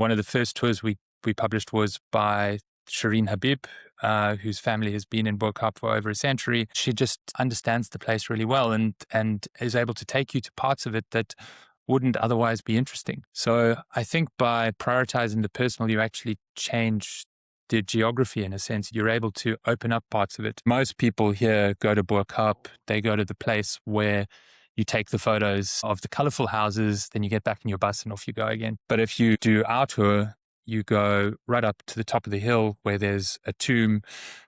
One of the first tours we published was by Shireen Habib, whose family has been in Burkhab for over a century. She just understands the place really well and is able to take you to parts of it that wouldn't otherwise be interesting. So I think by prioritizing the personal, you actually change the geography in a sense. You're able to open up parts of it. Most people here go to Burkhab, they go to the place where you take the photos of the colorful houses, then you get back in your bus and off you go again. But if you do our tour, you go right up to the top of the hill where there's a tomb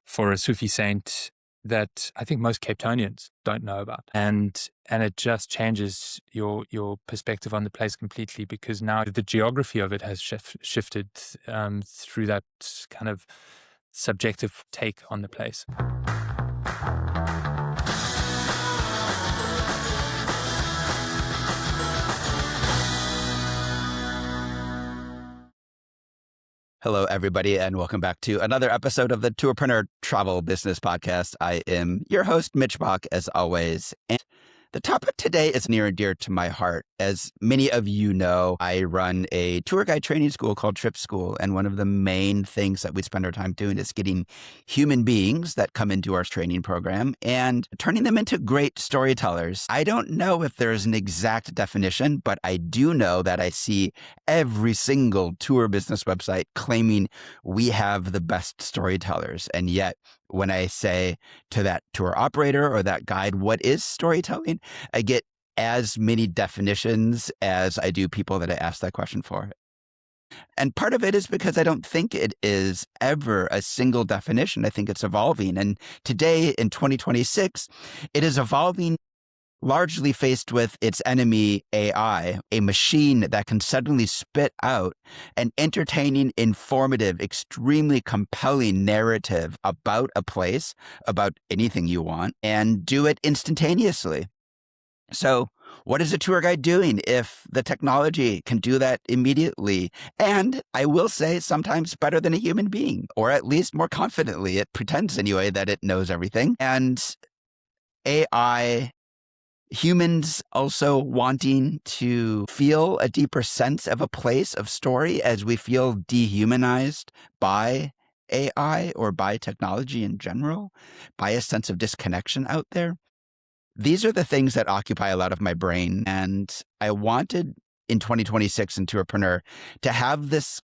for a Sufi saint that I think most Cape Townians don't know about. And it just changes your perspective on the place completely, because now the geography of it has shifted through that kind of subjective take on the place. Hello, everybody, and welcome back to another episode of the Tourpreneur Travel Business Podcast. I am your host, Mitch Bach, as always. And the topic today is near and dear to my heart. As many of you know, I run a tour guide training school called Trip School. And one of the main things that we spend our time doing is getting human beings that come into our training program and turning them into great storytellers. I don't know if there's an exact definition, but I do know that I see every single tour business website claiming we have the best storytellers. And yet, when I say to that tour operator or that guide, what is storytelling? I get as many definitions as I do people that I ask that question for. And part of it is because I don't think it is ever a single definition. I think it's evolving. And today in 2026, it is evolving largely faced with its enemy, AI, a machine that can suddenly spit out an entertaining, informative, extremely compelling narrative about a place, about anything you want, and do it instantaneously. So what is a tour guide doing if the technology can do that immediately? And I will say sometimes better than a human being, or at least more confidently. It pretends anyway that it knows everything. And AI, humans also wanting to feel a deeper sense of a place, of story, as we feel dehumanized by AI or by technology in general, by a sense of disconnection out there. These are the things that occupy a lot of my brain. And I wanted in 2026 in Tourpreneur to have this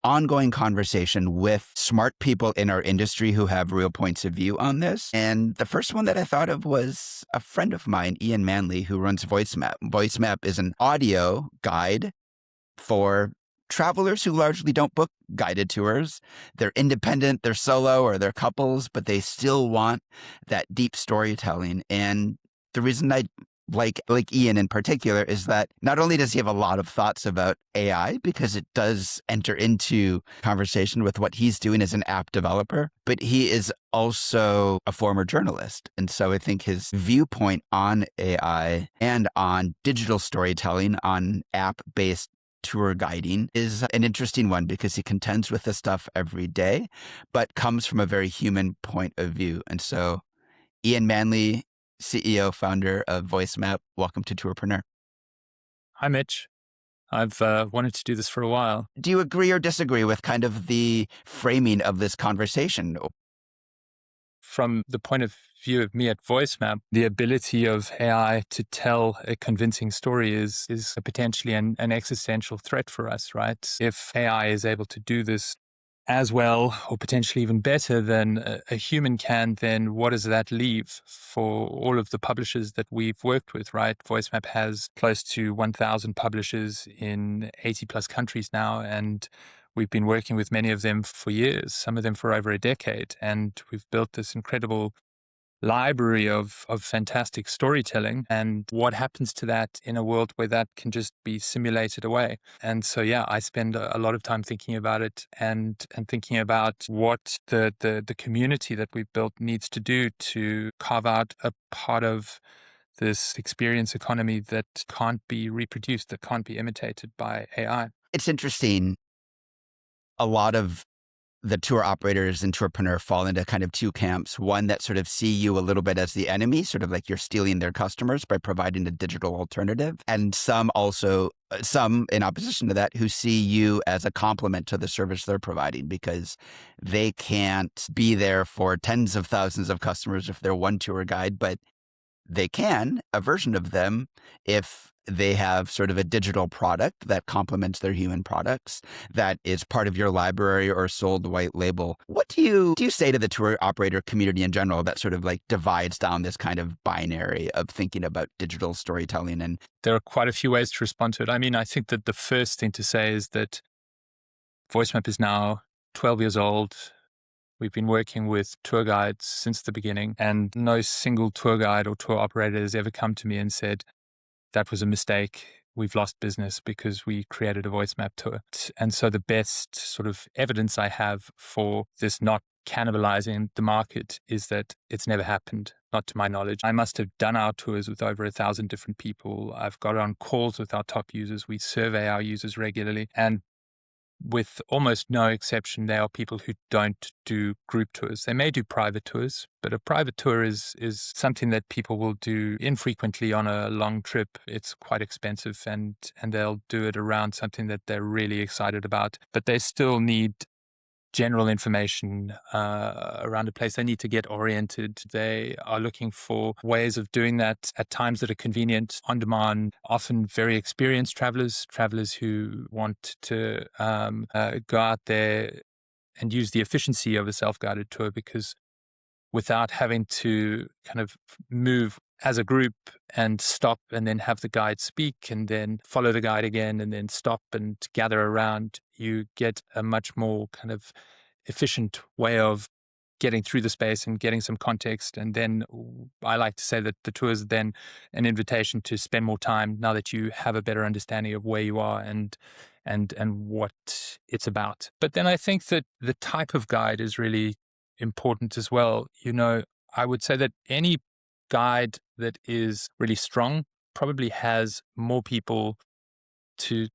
ongoing conversation with smart people in our industry who have real points of view on this. And the first one that I thought of was a friend of mine, Iain Manley, who runs VoiceMap. VoiceMap is an audio guide for travelers who largely don't book guided tours. They're independent, they're solo, or they're couples, but they still want that deep storytelling. And the reason I like Iain in particular is that not only does he have a lot of thoughts about AI, because it does enter into conversation with what he's doing as an app developer, but he is also a former journalist. And so I think his viewpoint on AI and on digital storytelling, on app-based tour guiding is an interesting one, because he contends with this stuff every day, but comes from a very human point of view. And so Iain Manley, CEO, founder of VoiceMap, welcome to Tourpreneur. Hi, Mitch. I've wanted to do this for a while. Do you agree or disagree with kind of the framing of this conversation? From the point of view of me at VoiceMap, the ability of AI to tell a convincing story is potentially an existential threat for us, right? If AI is able to do this as well, or potentially even better than a human can, then what does that leave for all of the publishers that we've worked with, right? VoiceMap has close to 1,000 publishers in 80 plus countries now, and we've been working with many of them for years, some of them for over a decade, and we've built this incredible library of fantastic storytelling. And what happens to that in a world where that can just be simulated away? And so, yeah, I spend a lot of time thinking about it and thinking about what the community that we've built needs to do to carve out a part of this experience economy that can't be reproduced, that can't be imitated by AI. It's interesting. A lot of the tour operators and tourpreneur fall into kind of two camps. One that sort of see you a little bit as the enemy, sort of like you're stealing their customers by providing a digital alternative. And some also, some in opposition to that, who see you as a complement to the service they're providing because they can't be there for tens of thousands of customers if they're one tour guide, but they can, a version of them, if they have sort of a digital product that complements their human products, that is part of your library or sold white label. What do you say to the tour operator community in general that sort of like divides down this kind of binary of thinking about digital storytelling? And there are quite a few ways to respond to it. I mean, I think that the first thing to say is that VoiceMap is now 12 years old. We've been working with tour guides since the beginning, and no single tour guide or tour operator has ever come to me and said, that was a mistake. We've lost business because we created a VoiceMap tour. And so the best sort of evidence I have for this not cannibalizing the market is that it's never happened, not to my knowledge. I must have done our tours with over 1,000 different people. I've got on calls with our top users. We survey our users regularly. And with almost no exception, they are people who don't do group tours. They may do private tours, but a private tour is something that people will do infrequently on a long trip. It's quite expensive, and they'll do it around something that they're really excited about. But they still need general information around a place. They need to get oriented. They are looking for ways of doing that at times that are convenient, on demand, often very experienced travelers who want to go out there and use the efficiency of a self-guided tour, because without having to kind of move as a group and stop and then have the guide speak and then follow the guide again and then stop and gather around, you get a much more kind of efficient way of getting through the space and getting some context. And then I like to say that the tour is then an invitation to spend more time now that you have a better understanding of where you are and what it's about. But then I think that the type of guide is really important as well. You know, I would say that any guide that is really strong probably has more people to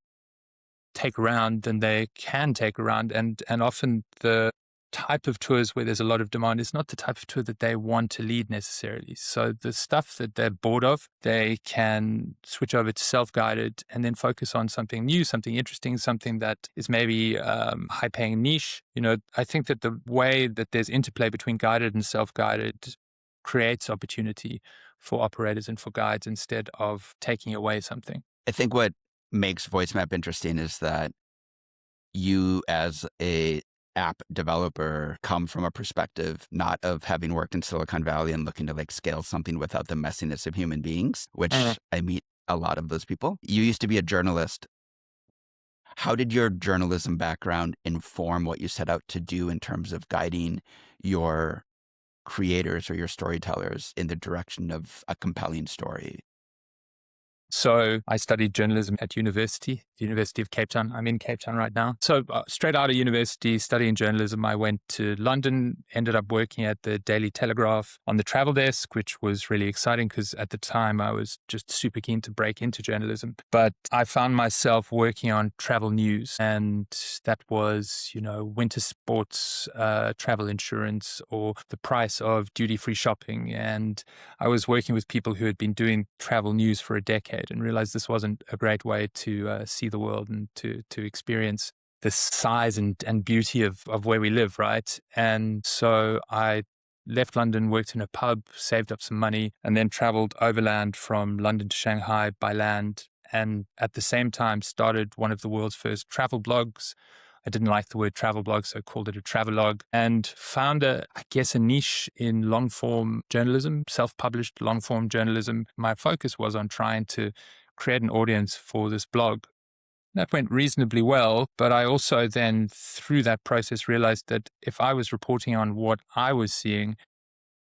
take around than they can take around. And often the type of tours where there's a lot of demand is not the type of tour that they want to lead necessarily. So the stuff that they're bored of, they can switch over to self-guided and then focus on something new, something interesting, something that is maybe high-paying niche. You know, I think that the way that there's interplay between guided and self-guided creates opportunity for operators and for guides instead of taking away something. I think what makes VoiceMap interesting is that you as a app developer come from a perspective not of having worked in Silicon Valley and looking to like scale something without the messiness of human beings, which I meet a lot of those people. You used to be a journalist. How did your journalism background inform what you set out to do in terms of guiding your creators or your storytellers in the direction of a compelling story? So I studied journalism at the University of Cape Town. I'm in Cape Town right now. So straight out of university, studying journalism, I went to London, ended up working at the Daily Telegraph on the travel desk, which was really exciting because at the time I was just super keen to break into journalism. But I found myself working on travel news, and that was, you know, winter sports, travel insurance, or the price of duty-free shopping. And I was working with people who had been doing travel news for a decade and realized this wasn't a great way to see the world and to experience the size and beauty of where we live, right? And so I left London, worked in a pub, saved up some money, and then traveled overland from London to Shanghai by land. And at the same time started one of the world's first travel blogs. I didn't like the word travel blog, so I called it a travelogue, and found a niche in long form journalism, self-published long form journalism. My focus was on trying to create an audience for this blog. That went reasonably well, but I also then through that process realized that if I was reporting on what I was seeing,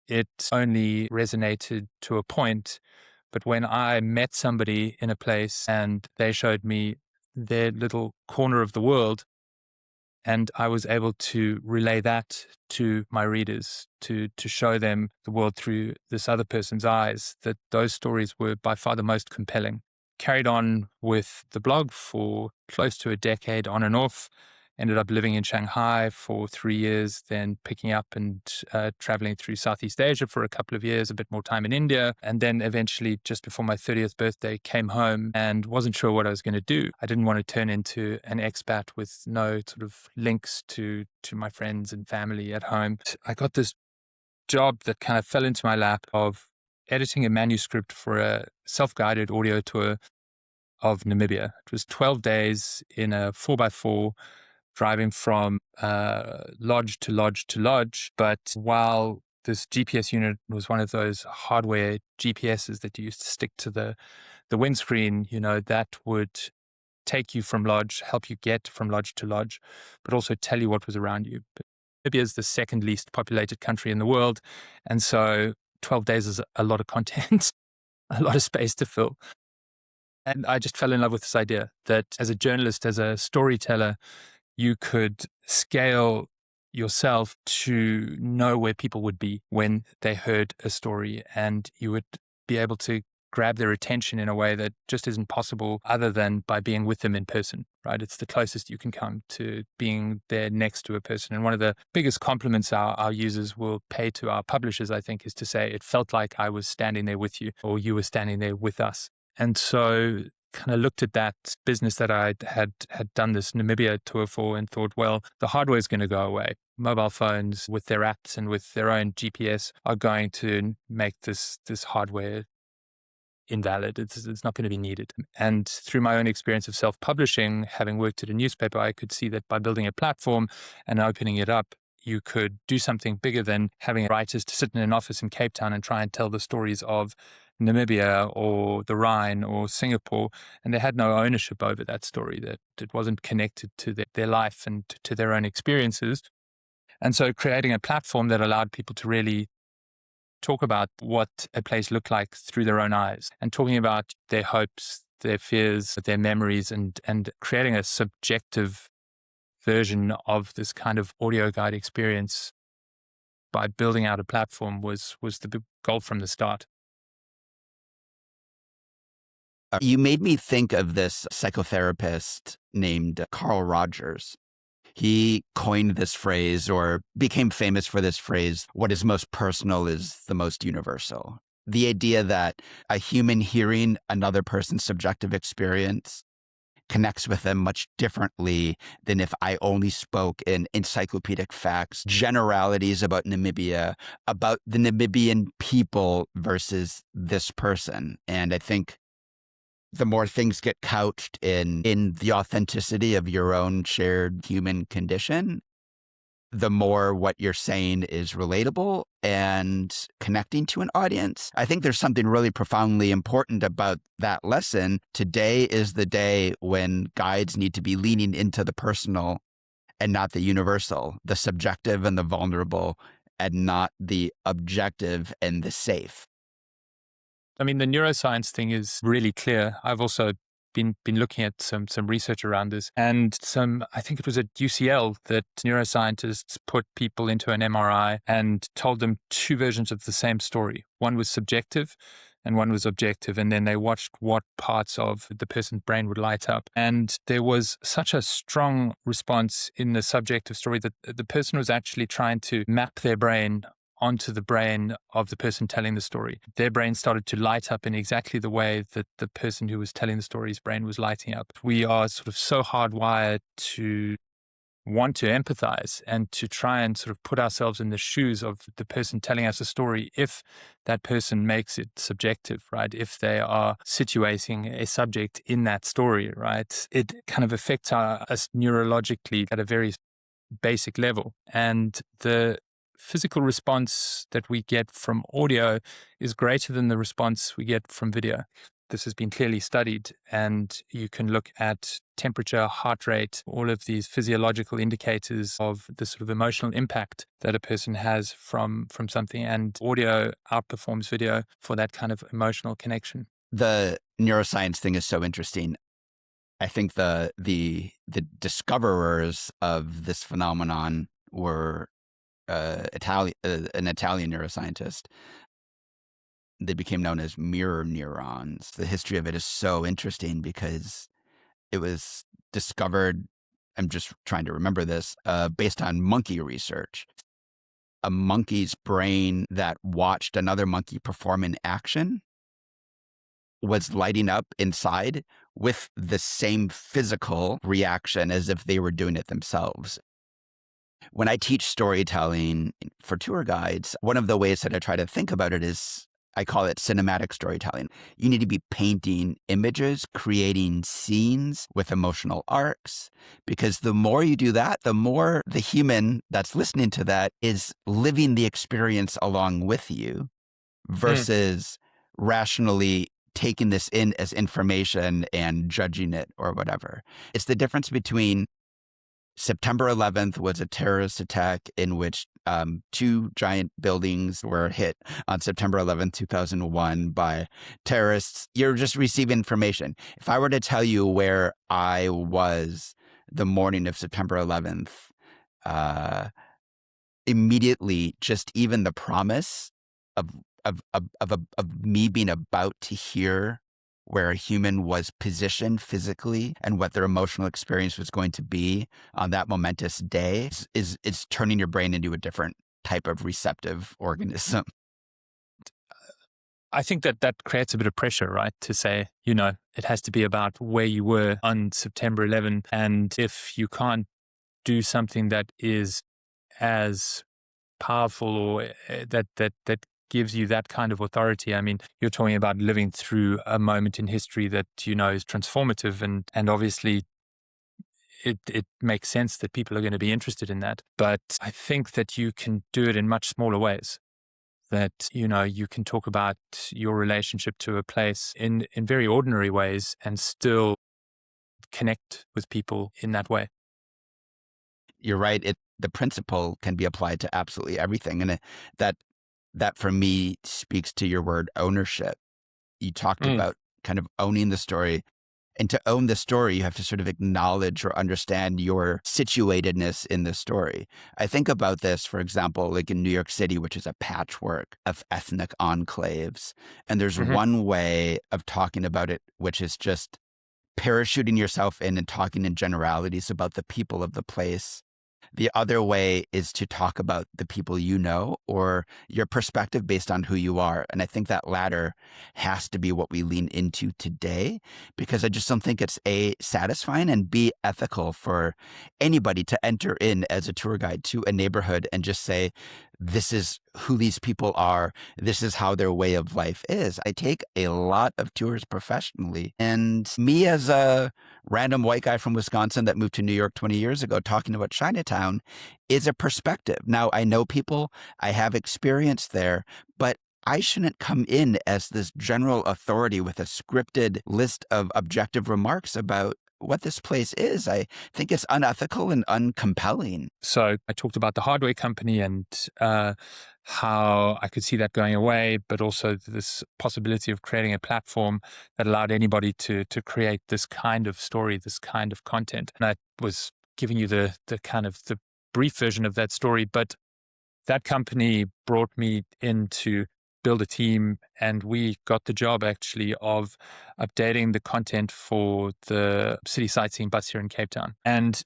it only resonated to a point. But when I met somebody in a place and they showed me their little corner of the world, and I was able to relay that to my readers, to show them the world through this other person's eyes, that those stories were by far the most compelling. Carried on with the blog for close to a decade on and off. ended up living in Shanghai for 3 years, then picking up and traveling through Southeast Asia for a couple of years, a bit more time in India. And then eventually, just before my 30th birthday, came home and wasn't sure what I was going to do. I didn't want to turn into an expat with no sort of links to my friends and family at home. I got this job that kind of fell into my lap of editing a manuscript for a self-guided audio tour of Namibia. It was 12 days in a 4x4, driving from lodge to lodge to lodge. But while this GPS unit was one of those hardware GPSs that you used to stick to the windscreen, that would take you from lodge, help you get from lodge to lodge, but also tell you what was around you. But Namibia is the second least populated country in the world. And so 12 days is a lot of content, a lot of space to fill. And I just fell in love with this idea that as a journalist, as a storyteller, you could scale yourself to know where people would be when they heard a story, and you would be able to grab their attention in a way that just isn't possible other than by being with them in person, right? It's the closest you can come to being there next to a person. And one of the biggest compliments our users will pay to our publishers, I think, is to say, it felt like I was standing there with you, or you were standing there with us. And so kind of looked at that business that I had done this Namibia tour for and thought, well, the hardware is going to go away. Mobile phones with their apps and with their own GPS are going to make this hardware invalid. It's not going to be needed. And through my own experience of self-publishing, having worked at a newspaper, I could see that by building a platform and opening it up, you could do something bigger than having writers to sit in an office in Cape Town and try and tell the stories of Namibia or the Rhine or Singapore. And they had no ownership over that story, that it wasn't connected to their life and to their own experiences. And so creating a platform that allowed people to really talk about what a place looked like through their own eyes, and talking about their hopes, their fears, their memories, and creating a subjective version of this kind of audio guide experience by building out a platform was the big goal from the start. You made me think of this psychotherapist named Carl Rogers. He coined this phrase, or became famous for this phrase, what is most personal is the most universal. The idea that a human hearing another person's subjective experience connects with them much differently than if I only spoke in encyclopedic facts, generalities about Namibia, about the Namibian people versus this person. And I think the more things get couched in the authenticity of your own shared human condition, the more what you're saying is relatable and connecting to an audience. I think there's something really profoundly important about that lesson. Today is the day when guides need to be leaning into the personal and not the universal, the subjective and the vulnerable, and not the objective and the safe. I mean, the neuroscience thing is really clear. I've also been looking at some research around this, and I think it was at UCL that neuroscientists put people into an MRI and told them two versions of the same story. One was subjective and one was objective. And then they watched what parts of the person's brain would light up. And there was such a strong response in the subjective story that the person was actually trying to map their brain onto the brain of the person telling the story. Their brain started to light up in exactly the way that the person who was telling the story's brain was lighting up. We are sort of so hardwired to want to empathize and to try and sort of put ourselves in the shoes of the person telling us a story if that person makes it subjective, right? If they are situating a subject in that story, right? It kind of affects us neurologically at a very basic level. And the physical response that we get from audio is greater than the response we get from video. This has been clearly studied, and you can look at temperature, heart rate, all of these physiological indicators of the sort of emotional impact that a person has from something, and audio outperforms video for that kind of emotional connection. The neuroscience thing is so interesting. I think the discoverers of this phenomenon were an Italian neuroscientist. They became known as mirror neurons. The history of it is so interesting because it was discovered, I'm just trying to remember this, based on monkey research. A monkey's brain that watched another monkey perform an action was lighting up inside with the same physical reaction as if they were doing it themselves. When I teach storytelling for tour guides, one of the ways that I try to think about it is I call it cinematic storytelling. You need to be painting images, creating scenes with emotional arcs, because the more you do that, the more the human that's listening to that is living the experience along with you versus rationally taking this in as information and judging it or whatever. It's the difference between September 11th was a terrorist attack in which 2 giant buildings were hit on September 11th, 2001 by terrorists. You're just receiving information. If I were to tell you where I was the morning of September 11th, immediately just even the promise of me being about to hear where a human was positioned physically and what their emotional experience was going to be on that momentous day is turning your brain into a different type of receptive organism. I think that creates a bit of pressure, right? To say, it has to be about where you were on September 11th. And if you can't do something that is as powerful or that gives you that kind of authority. I mean, you're talking about living through a moment in history that is transformative, and obviously it makes sense that people are going to be interested in that. But I think that you can do it in much smaller ways. That you can talk about your relationship to a place in very ordinary ways and still connect with people in that way. You're right. The principle can be applied to absolutely everything, and that for me speaks to your word ownership. You talked about kind of owning the story. And to own the story, you have to sort of acknowledge or understand your situatedness in the story. I think about this, for example, like in New York City, which is a patchwork of ethnic enclaves. And there's one way of talking about it, which is just parachuting yourself in and talking in generalities about the people of the place. The other way is to talk about the people you know or your perspective based on who you are. And I think that latter has to be what we lean into today, because I just don't think it's A, satisfying, and B, ethical for anybody to enter in as a tour guide to a neighborhood and just say, this is who these people are. This is how their way of life is. I take a lot of tours professionally, and me as a random white guy from Wisconsin that moved to New York 20 years ago talking about Chinatown is a perspective. Now, I know people, I have experience there, but I shouldn't come in as this general authority with a scripted list of objective remarks about what this place is. I think it's unethical and uncompelling. So I talked about the hardware company and how I could see that going away, but also this possibility of creating a platform that allowed anybody to create this kind of story, this kind of content. And I was giving you the kind of the brief version of that story, but that company brought me in to build a team, and we got the job actually of updating the content for the city sightseeing bus here in Cape Town. And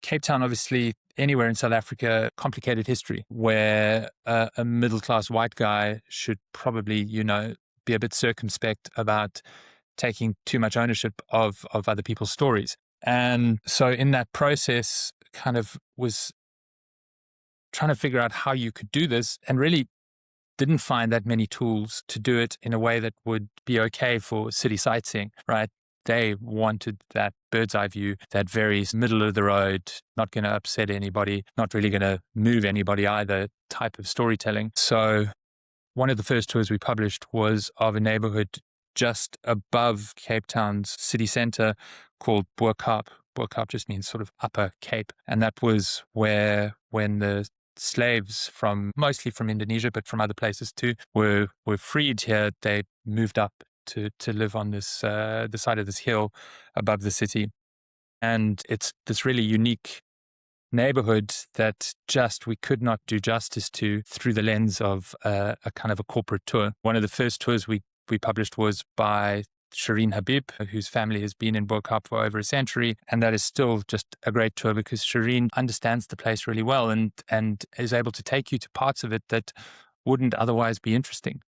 Cape Town, obviously, anywhere in South Africa, complicated history where a middle-class white guy should probably, be a bit circumspect about taking too much ownership of other people's stories. And so in that process, kind of was trying to figure out how you could do this, and really didn't find that many tools to do it in a way that would be okay for city sightseeing, right? They wanted that bird's eye view, that very middle of the road, not going to upset anybody, not really going to move anybody either type of storytelling. So one of the first tours we published was of a neighborhood just above Cape Town's city center called Bo-Kaap. Bo-Kaap just means sort of upper Cape. And that was where, when the slaves mostly from Indonesia, but from other places too, were freed here, they moved up to live on this the side of this hill above the city. And it's this really unique neighborhood that just we could not do justice to through the lens of a kind of a corporate tour. One of the first tours we published was by Shireen Habib, whose family has been in Burkap for over a century. And that is still just a great tour because Shireen understands the place really well and is able to take you to parts of it that wouldn't otherwise be interesting.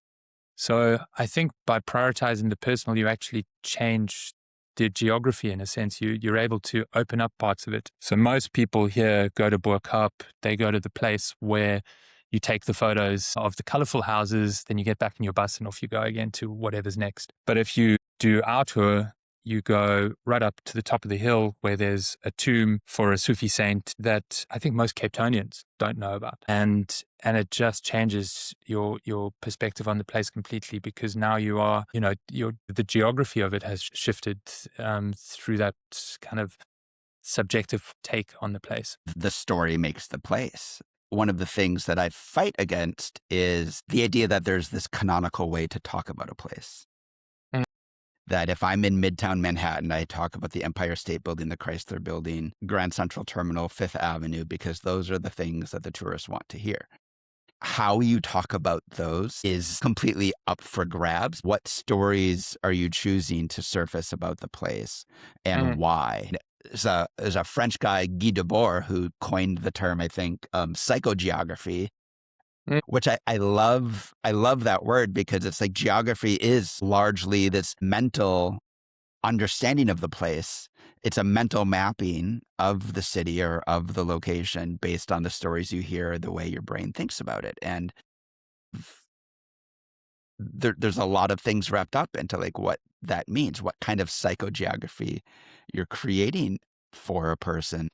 So I think by prioritizing the personal, you actually change the geography in a sense. You're able to open up parts of it. So most people here go to Burkap, they go to the place where you take the photos of the colorful houses, then you get back in your bus and off you go again to whatever's next. But if you do our tour, you go right up to the top of the hill where there's a tomb for a Sufi saint that I think most Cape Townians don't know about. And it just changes your perspective on the place completely because now you are, the geography of it has shifted through that kind of subjective take on the place. The story makes the place. One of the things that I fight against is the idea that there's this canonical way to talk about a place. That if I'm in Midtown Manhattan, I talk about the Empire State Building, the Chrysler Building, Grand Central Terminal, Fifth Avenue, because those are the things that the tourists want to hear. How you talk about those is completely up for grabs. What stories are you choosing to surface about the place and why? There's a French guy, Guy Debord, who coined the term, I think, psychogeography, which I love. I love that word because it's like geography is largely this mental understanding of the place. It's a mental mapping of the city or of the location based on the stories you hear, the way your brain thinks about it. And there's a lot of things wrapped up into like what that means, what kind of psychogeography you're creating for a person.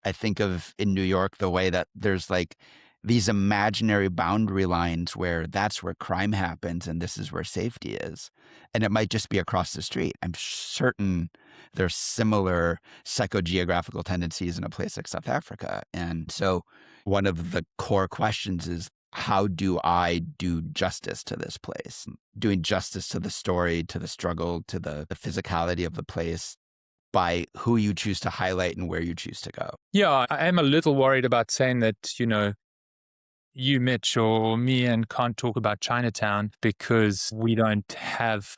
I think of in New York the way that there's like these imaginary boundary lines where that's where crime happens and this is where safety is. And it might just be across the street. I'm certain there's similar psychogeographical tendencies in a place like South Africa. And so one of the core questions is, how do I do justice to this place? Doing justice to the story, to the struggle, to the physicality of the place by who you choose to highlight and where you choose to go. Yeah, I am a little worried about saying that, you, Mitch, or me, and can't talk about Chinatown because we don't have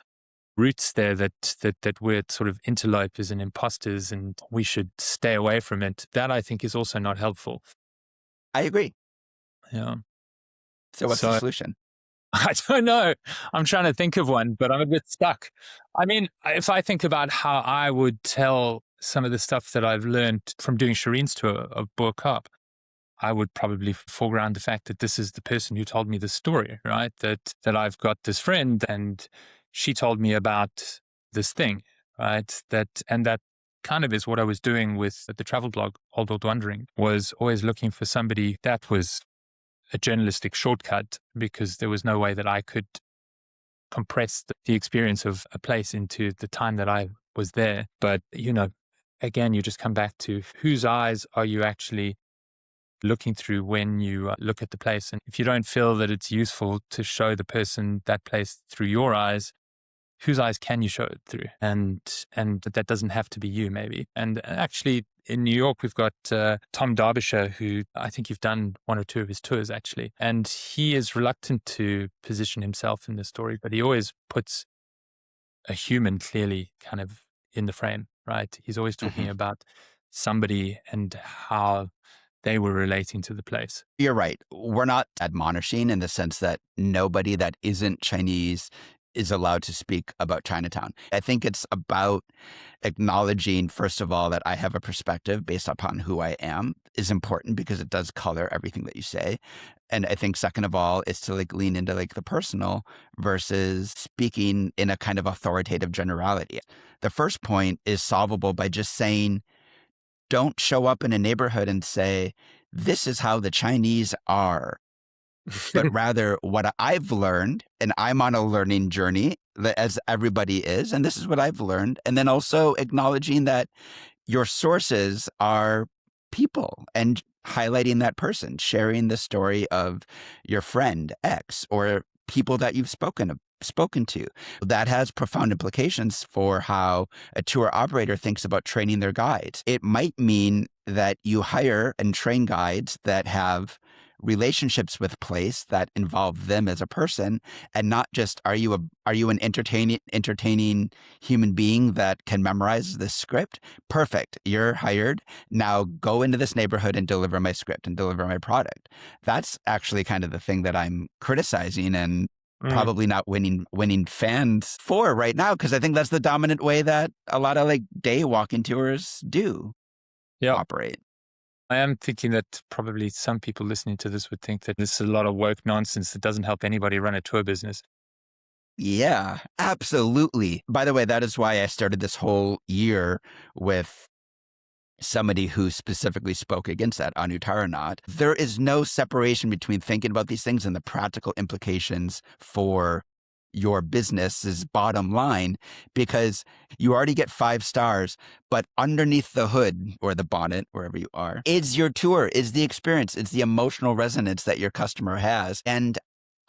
roots there that we're sort of interlopers and imposters and we should stay away from it. That I think is also not helpful. I agree. Yeah. So what's the solution? I don't know. I'm trying to think of one, but I'm a bit stuck. I mean, if I think about how I would tell some of the stuff that I've learned from doing Shireen's tour of Burkap, I would probably foreground the fact that this is the person who told me the story, right? That I've got this friend and she told me about this thing, right? That kind of is what I was doing with the travel blog, Old Wandering, was always looking for somebody that was a journalistic shortcut because there was no way that I could compress the experience of a place into the time that I was there. But, again, you just come back to whose eyes are you actually looking through when you look at the place. And if you don't feel that it's useful to show the person that place through your eyes, whose eyes can you show it through? And that doesn't have to be you, maybe. And actually, in New York, we've got Tom Derbyshire, who I think you've done one or two of his tours, actually. And he is reluctant to position himself in the story, but he always puts a human clearly kind of in the frame, right? He's always talking about somebody and how they were relating to the place. You're right. We're not admonishing in the sense that nobody that isn't Chinese is allowed to speak about Chinatown. I think it's about acknowledging, first of all, that I have a perspective based upon who I am is important because it does color everything that you say. And I think second of all is to like lean into like the personal versus speaking in a kind of authoritative generality. The first point is solvable by just saying, don't show up in a neighborhood and say, this is how the Chinese are. But rather what I've learned, and I'm on a learning journey as everybody is, and this is what I've learned. And then also acknowledging that your sources are people and highlighting that person, sharing the story of your friend X or people that you've spoken to. That has profound implications for how a tour operator thinks about training their guides. It might mean that you hire and train guides that have relationships with place that involve them as a person, and not just are you an entertaining human being that can memorize this script? Perfect. You're hired. Now go into this neighborhood and deliver my script and deliver my product. That's actually kind of the thing that I'm criticizing and probably not winning fans for right now, because I think that's the dominant way that a lot of like day walking tours do operate. I am thinking that probably some people listening to this would think that this is a lot of woke nonsense that doesn't help anybody run a tour business. Yeah, absolutely. By the way, that is why I started this whole year with somebody who specifically spoke against that, Anu Taranat. There is no separation between thinking about these things and the practical implications for your business's bottom line, because you already get 5 stars, but underneath the hood or the bonnet, wherever you are, is your tour, is the experience, it's the emotional resonance that your customer has. And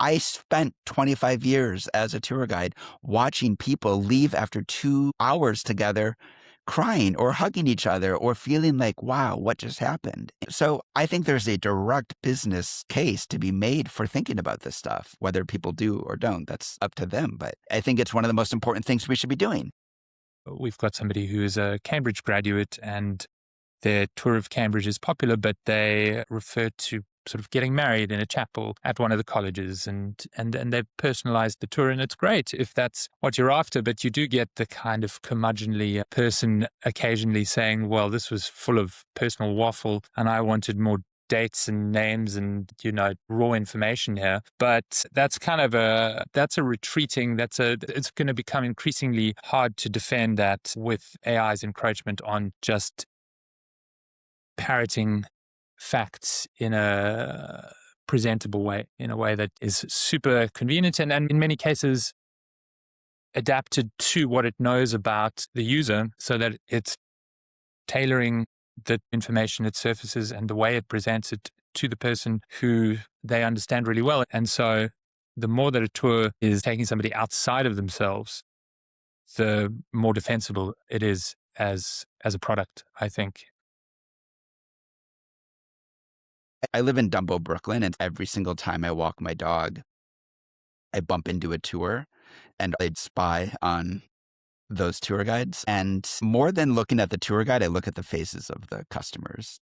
I spent 25 years as a tour guide watching people leave after 2 hours together crying or hugging each other or feeling like, wow, what just happened? So I think there's a direct business case to be made for thinking about this stuff. Whether people do or don't, that's up to them. But I think it's one of the most important things we should be doing. We've got somebody who is a Cambridge graduate and their tour of Cambridge is popular, but they refer to sort of getting married in a chapel at one of the colleges, and they've personalized the tour, and it's great if that's what you're after. But you do get the kind of curmudgeonly person occasionally saying, well, this was full of personal waffle and I wanted more dates and names and, raw information here. But that's kind of it's going to become increasingly hard to defend that with AI's encroachment on just parroting facts in a presentable way, in a way that is super convenient and in many cases adapted to what it knows about the user, so that it's tailoring the information it surfaces and the way it presents it to the person who they understand really well. And so the more that a tour is taking somebody outside of themselves, the more defensible it is as a product, I think. I live in Dumbo, Brooklyn, and every single time I walk my dog, I bump into a tour and I'd spy on those tour guides. And more than looking at the tour guide, I look at the faces of the customers.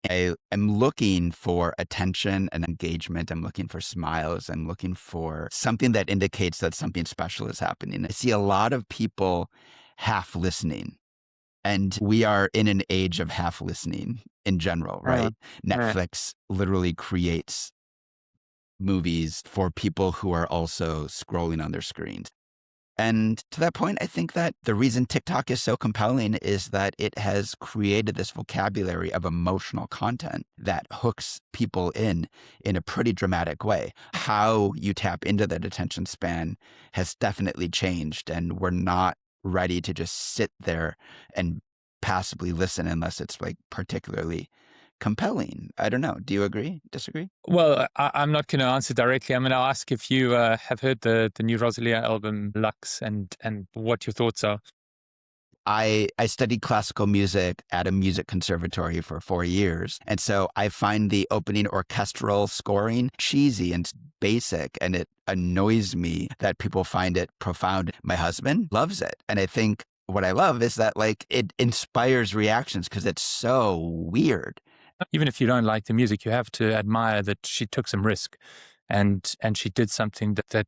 I am looking for attention and engagement. I'm looking for smiles. I'm looking for something that indicates that something special is happening. I see a lot of people half listening. And we are in an age of half listening in general, right? Netflix literally creates movies for people who are also scrolling on their screens. And to that point, I think that the reason TikTok is so compelling is that it has created this vocabulary of emotional content that hooks people in a pretty dramatic way. How you tap into that attention span has definitely changed, and we're not ready to just sit there and passively listen unless it's like particularly compelling. I don't know. Do you agree? Disagree? Well, I'm not going to answer directly. I'm going to ask if you have heard the new Rosalia album, Lux, and what your thoughts are. I studied classical music at a music conservatory for 4 years. And so I find the opening orchestral scoring cheesy and basic, and it annoys me that people find it profound. My husband loves it. And I think what I love is that like it inspires reactions because it's so weird. Even if you don't like the music, you have to admire that she took some risk and she did something that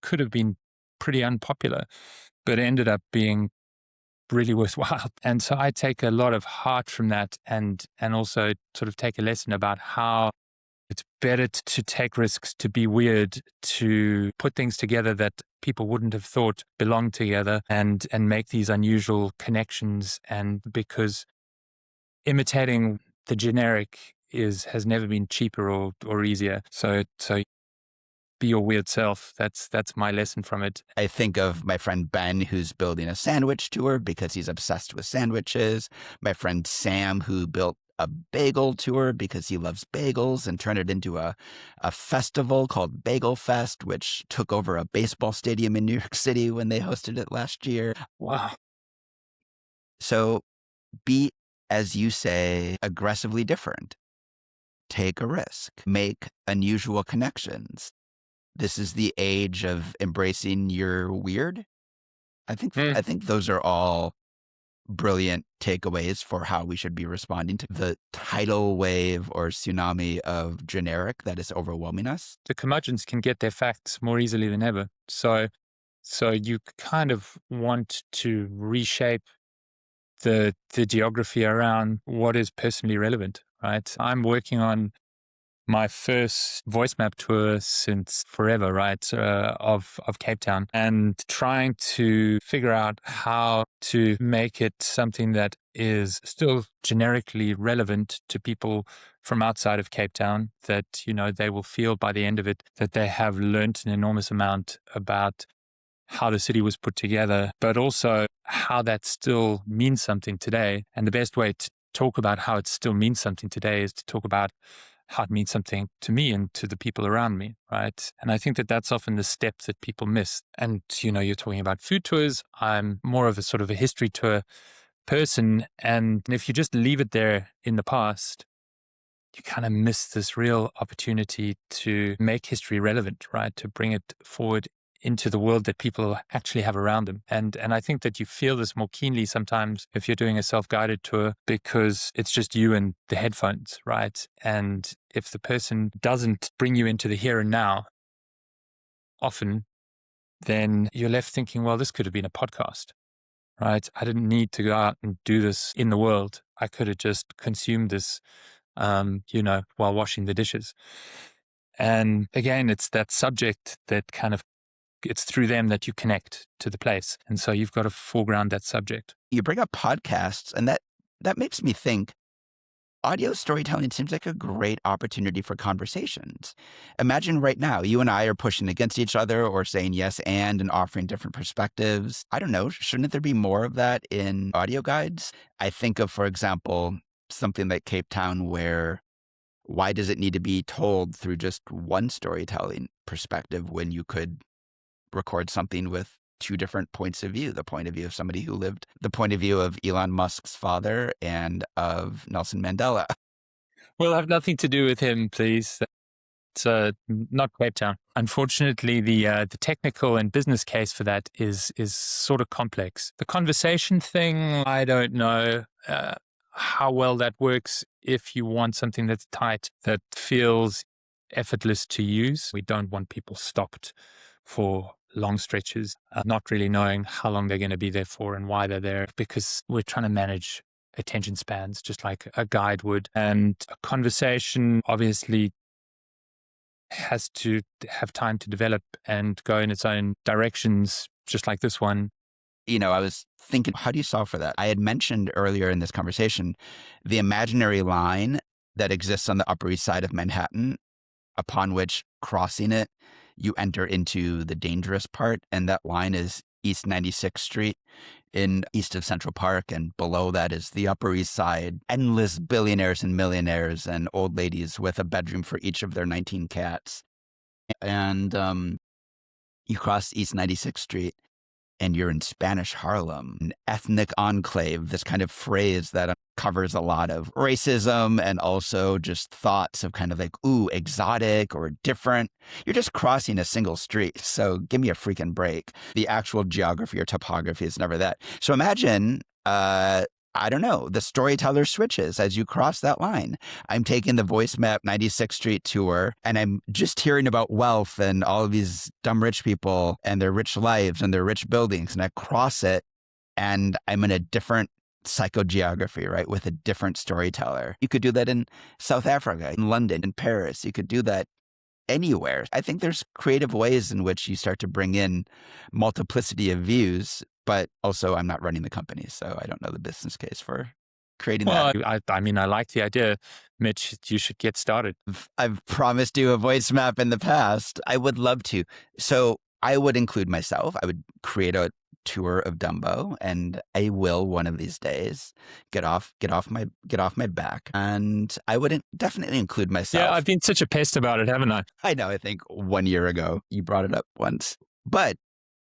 could have been pretty unpopular, but ended up being really worthwhile. And so I take a lot of heart from that, and also sort of take a lesson about how it's better to take risks, to be weird, to put things together that people wouldn't have thought belonged together, and make these unusual connections. And because imitating the generic has never been cheaper or easier. So be your weird self. That's my lesson from it. I think of my friend Ben, who's building a sandwich tour because he's obsessed with sandwiches. My friend Sam, who built a bagel tour because he loves bagels and turned it into a festival called Bagel Fest, which took over a baseball stadium in New York City when they hosted it last year. Wow. So be, as you say, aggressively different. take a risk, make unusual connections. This is the age of embracing your weird. I think those are all brilliant takeaways for how we should be responding to the tidal wave or tsunami of generic that is overwhelming us. The curmudgeons can get their facts more easily than ever. So you kind of want to reshape the geography around what is personally relevant, right? I'm working on my first VoiceMap tour since forever, right, of Cape Town, and trying to figure out how to make it something that is still generically relevant to people from outside of Cape Town, that, they will feel by the end of it that they have learnt an enormous amount about how the city was put together, but also how that still means something today. And the best way to talk about how it still means something today is to talk about how it means something to me and to the people around me, right? And I think that that's often the step that people miss. And, you're talking about food tours. I'm more of a sort of a history tour person. And if you just leave it there in the past, you kind of miss this real opportunity to make history relevant, right? To bring it forward into the world that people actually have around them. And I think that you feel this more keenly sometimes if you're doing a self-guided tour, because it's just you and the headphones, right? And if the person doesn't bring you into the here and now, often, then you're left thinking, well, this could have been a podcast, right? I didn't need to go out and do this in the world. I could have just consumed this, while washing the dishes. And again, it's that subject that kind of, it's through them that you connect to the place. And so you've got to foreground that subject. You bring up podcasts, and that makes me think audio storytelling seems like a great opportunity for conversations. Imagine right now, you and I are pushing against each other or saying yes and offering different perspectives. I don't know, shouldn't there be more of that in audio guides? I think of, for example, something like Cape Town, where why does it need to be told through just one storytelling perspective when you could record something with two different points of view, the point of view of somebody who lived, the point of view of Elon Musk's father and of Nelson Mandela. We'll have nothing to do with him, please. It's not Cape Town. Unfortunately, the technical and business case for that is sort of complex. The conversation thing, I don't know how well that works if you want something that's tight, that feels effortless to use. We don't want people stopped for long stretches, not really knowing how long they're going to be there for and why they're there, because we're trying to manage attention spans just like a guide would. And a conversation obviously has to have time to develop and go in its own directions, just like this one. I was thinking, how do you solve for that? I had mentioned earlier in this conversation the imaginary line that exists on the Upper East Side of Manhattan, upon which, crossing it, you enter into the dangerous part. And that line is East 96th Street in east of Central Park. And below that is the Upper East Side, endless billionaires and millionaires and old ladies with a bedroom for each of their 19 cats. And you cross East 96th Street, and you're in Spanish Harlem, an ethnic enclave, this kind of phrase that covers a lot of racism and also just thoughts of kind of like, ooh, exotic or different. You're just crossing a single street. So give me a freaking break. The actual geography or topography is never that. So imagine, I don't know, the storyteller switches as you cross that line. I'm taking the VoiceMap 96th Street tour, and I'm just hearing about wealth and all of these dumb rich people and their rich lives and their rich buildings. And I cross it, and I'm in a different psychogeography, right, with a different storyteller. You could do that in South Africa, in London, in Paris. You could do that anywhere. I think there's creative ways in which you start to bring in multiplicity of views. But also, I'm not running the company, so I don't know the business case for creating that. I mean, I like the idea, Mitch. You should get started. I've promised you a voice map in the past. I would love to. So I would include myself. I would create a tour of Dumbo, and I will one of these days get off my back, and I would definitely include myself. Yeah, I've been such a pest about it, haven't I? I know. I think 1 year ago you brought it up once, but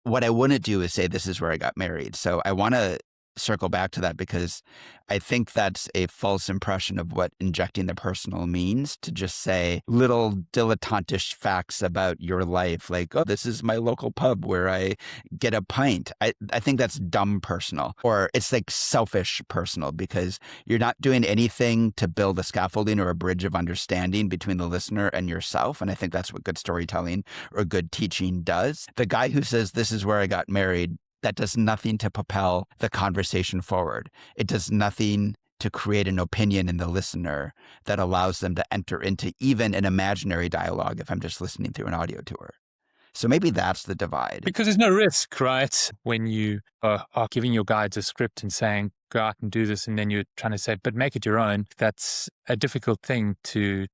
what I wouldn't do is say this is where I got married. So I want to circle back to that because I think that's a false impression of what injecting the personal means, to just say little dilettantish facts about your life, like, oh, this is my local pub where I get a pint. I think that's dumb personal, or it's like selfish personal, because you're not doing anything to build a scaffolding or a bridge of understanding between the listener and yourself. And I think that's what good storytelling or good teaching does. The guy who says, this is where I got married, that does nothing to propel the conversation forward. It does nothing to create an opinion in the listener that allows them to enter into even an imaginary dialogue if I'm just listening through an audio tour. So maybe that's the divide. Because there's no risk, right? When you are giving your guides a script and saying, go out and do this, and then you're trying to say, but make it your own. That's a difficult thing to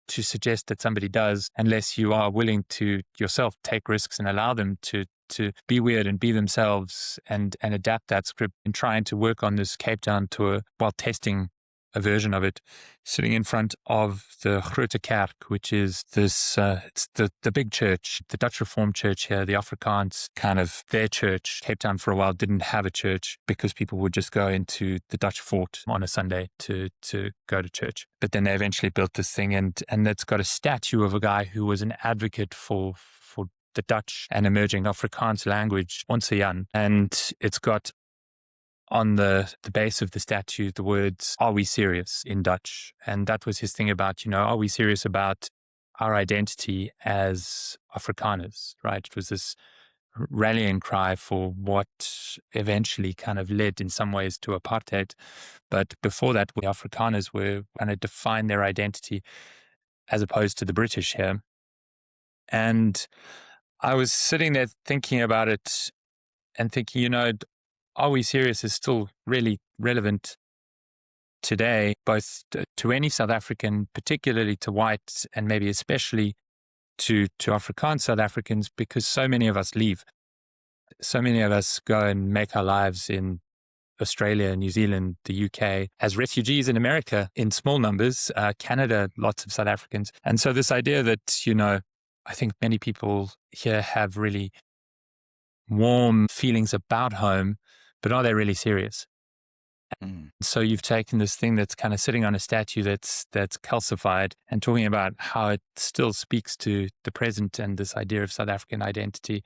suggest that somebody does, unless you are willing to yourself take risks and allow them to be weird and be themselves and adapt that script, and trying to work on this Cape Town tour while testing a version of it, sitting in front of the Grote Kerk, which is this, it's the big church, the Dutch Reformed church here, the Afrikaans kind of their church. Cape Town for a while didn't have a church because people would just go into the Dutch fort on a Sunday to go to church. But then they eventually built this thing, and it's got a statue of a guy who was an advocate for the Dutch and emerging Afrikaans language, Onze Jan. And it's got on the base of the statue the words, "Are we serious?" in Dutch. And that was his thing about, are we serious about our identity as Afrikaners, right? It was this rallying cry for what eventually kind of led in some ways to apartheid. But before that, the Afrikaners were trying to define their identity as opposed to the British here. And I was sitting there thinking about it and thinking, Are We Serious is still really relevant today, both to any South African, particularly to whites, and maybe especially to Afrikaans South Africans, because so many of us leave. So many of us go and make our lives in Australia, New Zealand, the UK, as refugees, in America in small numbers, Canada, lots of South Africans. And so this idea that, I think many people here have really warm feelings about home, but are they really serious? So you've taken this thing that's kind of sitting on a statue that's calcified and talking about how it still speaks to the present and this idea of South African identity.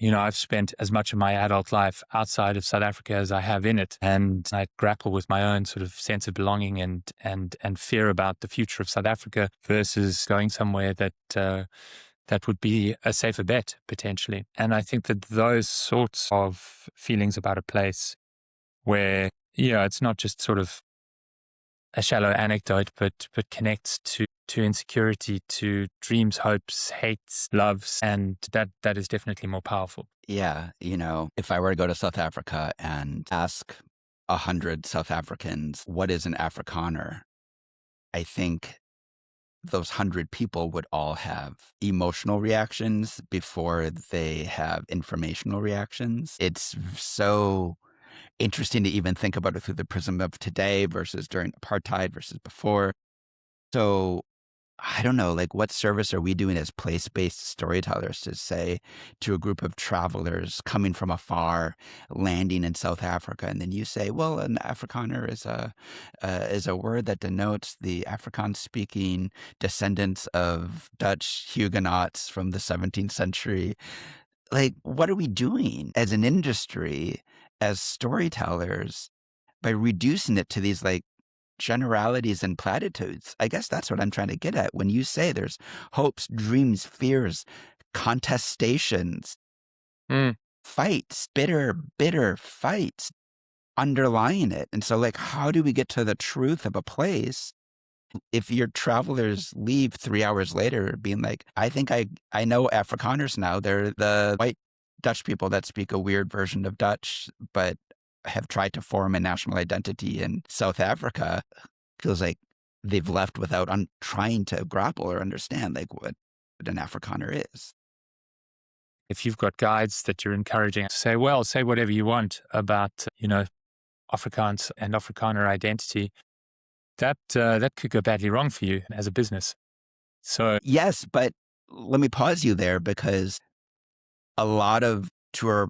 I've spent as much of my adult life outside of South Africa as I have in it, and I grapple with my own sort of sense of belonging and fear about the future of South Africa versus going somewhere that would be a safer bet, potentially. And I think that those sorts of feelings about a place where, it's not just sort of a shallow anecdote, but connects to insecurity, to dreams, hopes, hates, loves, and that is definitely more powerful. Yeah. If I were to go to South Africa and ask 100 South Africans, what is an Afrikaner? I think those 100 people would all have emotional reactions before they have informational reactions. It's so interesting to even think about it through the prism of today versus during apartheid versus before. So I don't know, what service are we doing as place-based storytellers to say to a group of travelers coming from afar, landing in South Africa, and then you say, well, an Afrikaner is a word that denotes the Afrikaans-speaking descendants of Dutch Huguenots from the 17th century. What are we doing as an industry, as storytellers, by reducing it to these generalities and platitudes? I guess that's what I'm trying to get at. When you say there's hopes, dreams, fears, contestations, fights, bitter fights underlying it. And so how do we get to the truth of a place if your travelers leave 3 hours later being like, I think I know Afrikaners now. They're the white Dutch people that speak a weird version of Dutch, but have tried to form a national identity in South Africa. Feels like they've left without trying to grapple or understand what an Afrikaner is. If you've got guides that you're encouraging to say, well, say whatever you want about, Afrikaans and Afrikaner identity, that could go badly wrong for you as a business. So yes, but let me pause you there, because a lot of tour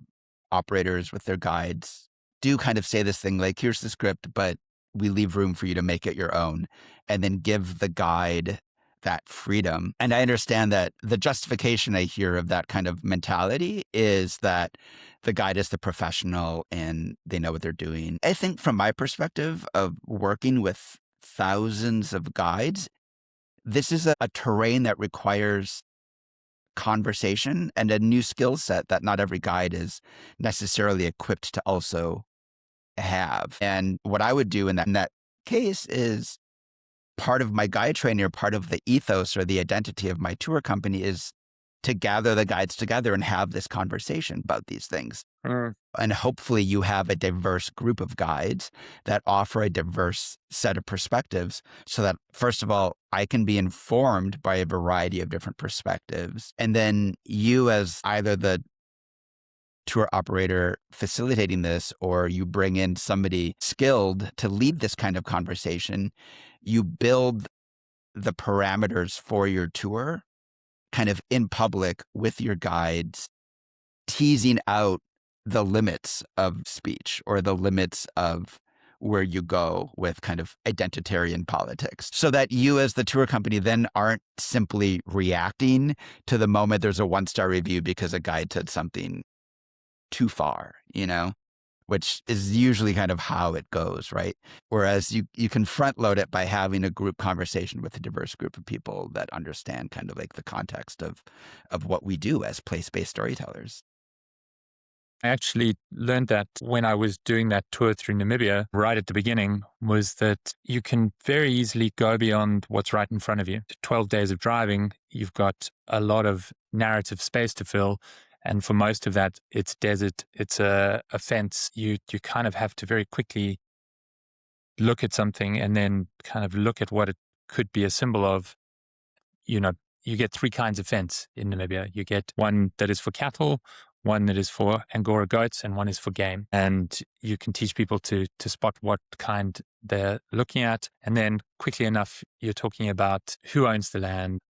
operators with their guides do kind of say this thing like, here's the script, but we leave room for you to make it your own, and then give the guide that freedom. And I understand that the justification I hear of that kind of mentality is that the guide is the professional and they know what they're doing. I think from my perspective of working with thousands of guides, this is a terrain that requires conversation and a new skill set that not every guide is necessarily equipped to also have. And what I would do in that case is part of my guide training, or part of the ethos or the identity of my tour company, is to gather the guides together and have this conversation about these things. And hopefully you have a diverse group of guides that offer a diverse set of perspectives, so that, first of all, I can be informed by a variety of different perspectives. And then you, as either the tour operator facilitating this, or you bring in somebody skilled to lead this kind of conversation, you build the parameters for your tour kind of in public with your guides, teasing out the limits of speech or the limits of where you go with kind of identitarian politics, so that you as the tour company then aren't simply reacting to the moment there's a 1-star review because a guide said something too far, which is usually kind of how it goes, right? Whereas you can front load it by having a group conversation with a diverse group of people that understand kind of like the context of what we do as place-based storytellers. I actually learned that when I was doing that tour through Namibia right at the beginning, was that you can very easily go beyond what's right in front of you. 12 days of driving, you've got a lot of narrative space to fill. And for most of that, it's desert, it's a fence. You kind of have to very quickly look at something and then kind of look at what it could be a symbol of. You get 3 kinds of fence in Namibia. You get one that is for cattle, one that is for Angora goats, and one is for game. And you can teach people to spot what kind they're looking at. And then quickly enough, you're talking about who owns the land,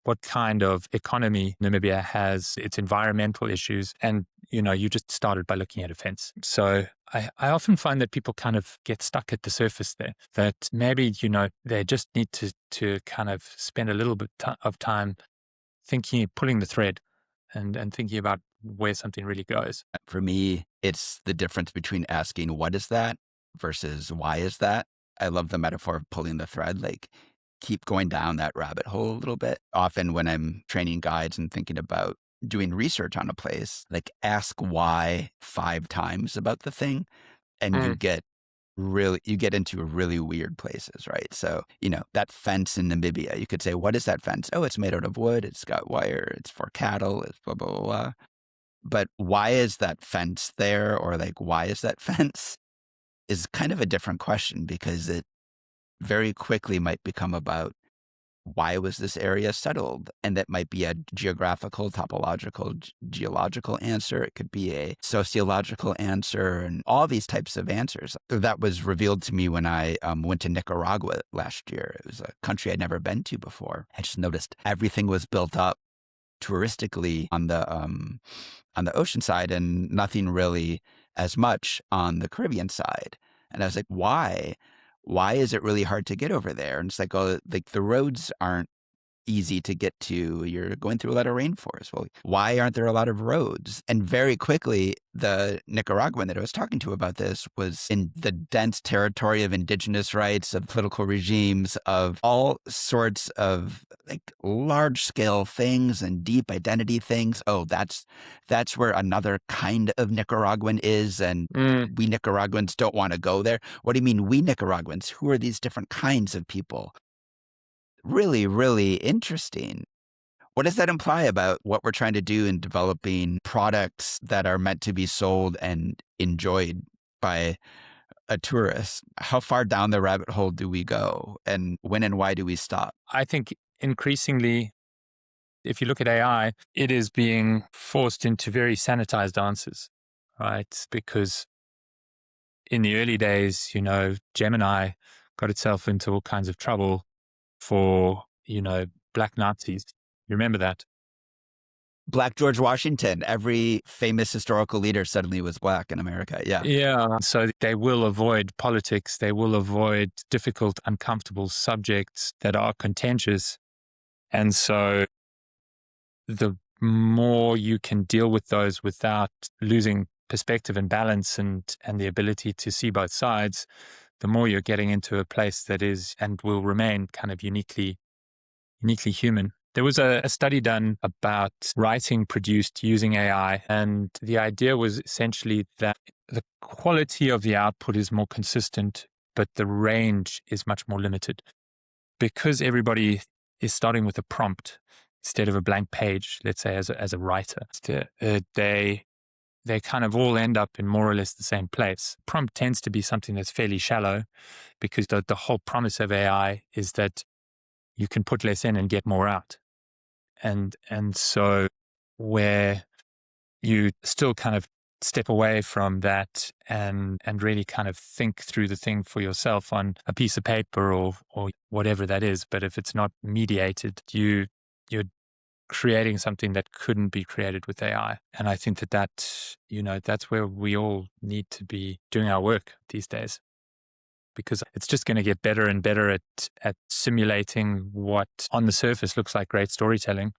what kind of economy Namibia has, its environmental issues. And, you just started by looking at a fence. So I often find that people kind of get stuck at the surface there, that maybe, they just need to kind of spend a little bit of time thinking, pulling the thread and thinking about where something really goes. For me, it's the difference between asking, what is that, versus why is that? I love the metaphor of pulling the thread, like keep going down that rabbit hole a little bit. Often when I'm training guides and thinking about doing research on a place, like ask why 5 times about the thing, and you get into really weird places, right? So, that fence in Namibia, you could say, what is that fence? Oh, it's made out of wood. It's got wire. It's for cattle. It's blah, blah, blah, blah. But why is that fence there? Or like, why is that fence? Is kind of a different question, because it very quickly might become about, why was this area settled? And that might be a geographical, topological, geological answer. It could be a sociological answer, and all these types of answers. That was revealed to me when I went to Nicaragua last year. It was a country I'd never been to before. I just noticed everything was built up touristically on the ocean side, and nothing really as much on the Caribbean side. And I was like, why? Why is it really hard to get over there? And it's like, oh, like the roads aren't easy to get to. You're going through a lot of rainforest. Well, why aren't there a lot of roads? And very quickly, the Nicaraguan that I was talking to about this was in the dense territory of indigenous rights, of political regimes, of all sorts of like large scale things and deep identity things. Oh, that's where another kind of Nicaraguan is. And we Nicaraguans don't want to go there. What do you mean, we Nicaraguans? Who are these different kinds of people? Really, really interesting. What does that imply about what we're trying to do in developing products that are meant to be sold and enjoyed by a tourist? How far down the rabbit hole do we go? And when and why do we stop? I think increasingly, if you look at AI, it is being forced into very sanitized answers, right? Because in the early days, Gemini got itself into all kinds of trouble for, black Nazis. You remember that? Black George Washington. Every famous historical leader suddenly was Black in America. Yeah. Yeah. So they will avoid politics. They will avoid difficult, uncomfortable subjects that are contentious. And so the more you can deal with those without losing perspective and balance and the ability to see both sides, the more you're getting into a place that is and will remain kind of uniquely human. There was a study done about writing produced using AI, and the idea was essentially that the quality of the output is more consistent, but the range is much more limited. Because everybody is starting with a prompt instead of a blank page, let's say as a writer, they kind of all end up in more or less the same place. Prompt tends to be something that's fairly shallow because the whole promise of AI is that you can put less in and get more out. And so where you still kind of step away from that and really kind of think through the thing for yourself on a piece of paper or whatever that is. But if it's not mediated, you're creating something that couldn't be created with AI. And I think that's where we all need to be doing our work these days, because it's just going to get better and better at simulating what on the surface looks like great storytelling.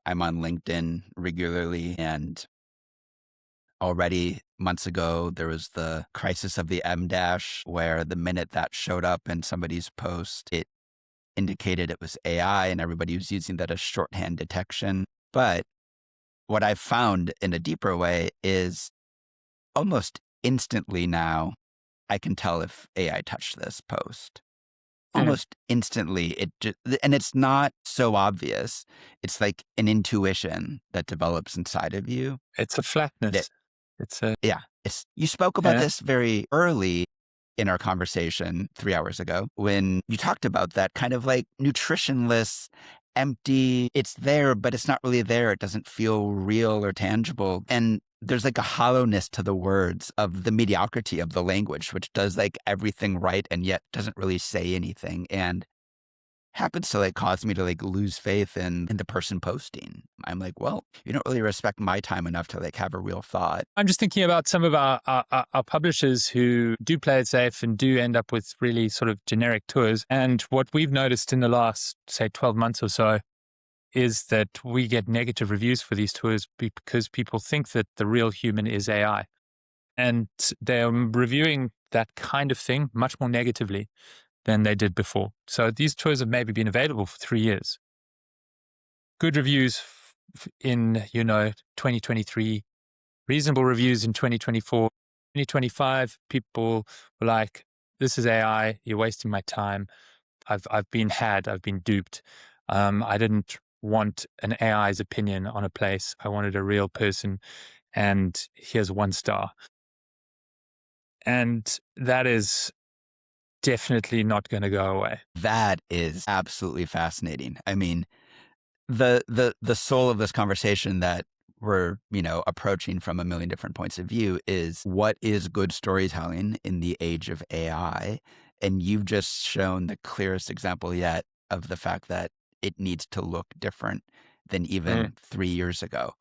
I'm on LinkedIn regularly, and already months ago, there was the crisis of the M dash, where the minute that showed up in somebody's post, it indicated it was AI and everybody was using that as shorthand detection. But what I've found in a deeper way is almost instantly now, I can tell if AI touched this post. Almost instantly, and it's not so obvious. It's like an intuition that develops inside of you. It's a flatness. Yeah. You spoke about this very early in our conversation 3 hours ago when you talked about that kind of like nutritionless, empty, it's there, but it's not really there. It doesn't feel real or tangible. And there's like a hollowness to the words of the mediocrity of the language, which does like everything right and yet doesn't really say anything. And happens to like cause me to like lose faith in the person posting. I'm like, well, you don't really respect my time enough to like have a real thought. I'm just thinking about some of our publishers who do play it safe and do end up with really sort of generic tours. And what we've noticed in the last, say, 12 months or so is that we get negative reviews for these tours because people think that the real human is AI. And they're reviewing that kind of thing much more negatively than they did before. So these tours have maybe been available for 3 years. Good reviews in, 2023, reasonable reviews in 2024. 2025, people were like, this is AI, you're wasting my time. I've been duped. I didn't want an AI's opinion on a place. I wanted a real person, and here's 1 star. And that is definitely not going to go away. That is absolutely fascinating. I mean, the soul of this conversation that we're, approaching from a million different points of view is what is good storytelling in the age of AI? And you've just shown the clearest example yet of the fact that it needs to look different than even 3 years ago.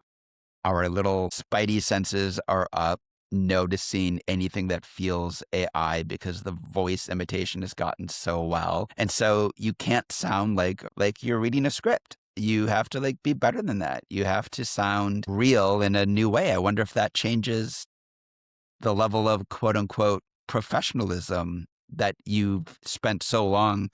Our little spidey senses are up, noticing anything that feels AI because the voice imitation has gotten so well. And so you can't sound like you're reading a script. You have to like be better than that. You have to sound real in a new way. I wonder if that changes the level of quote unquote professionalism that you've spent so long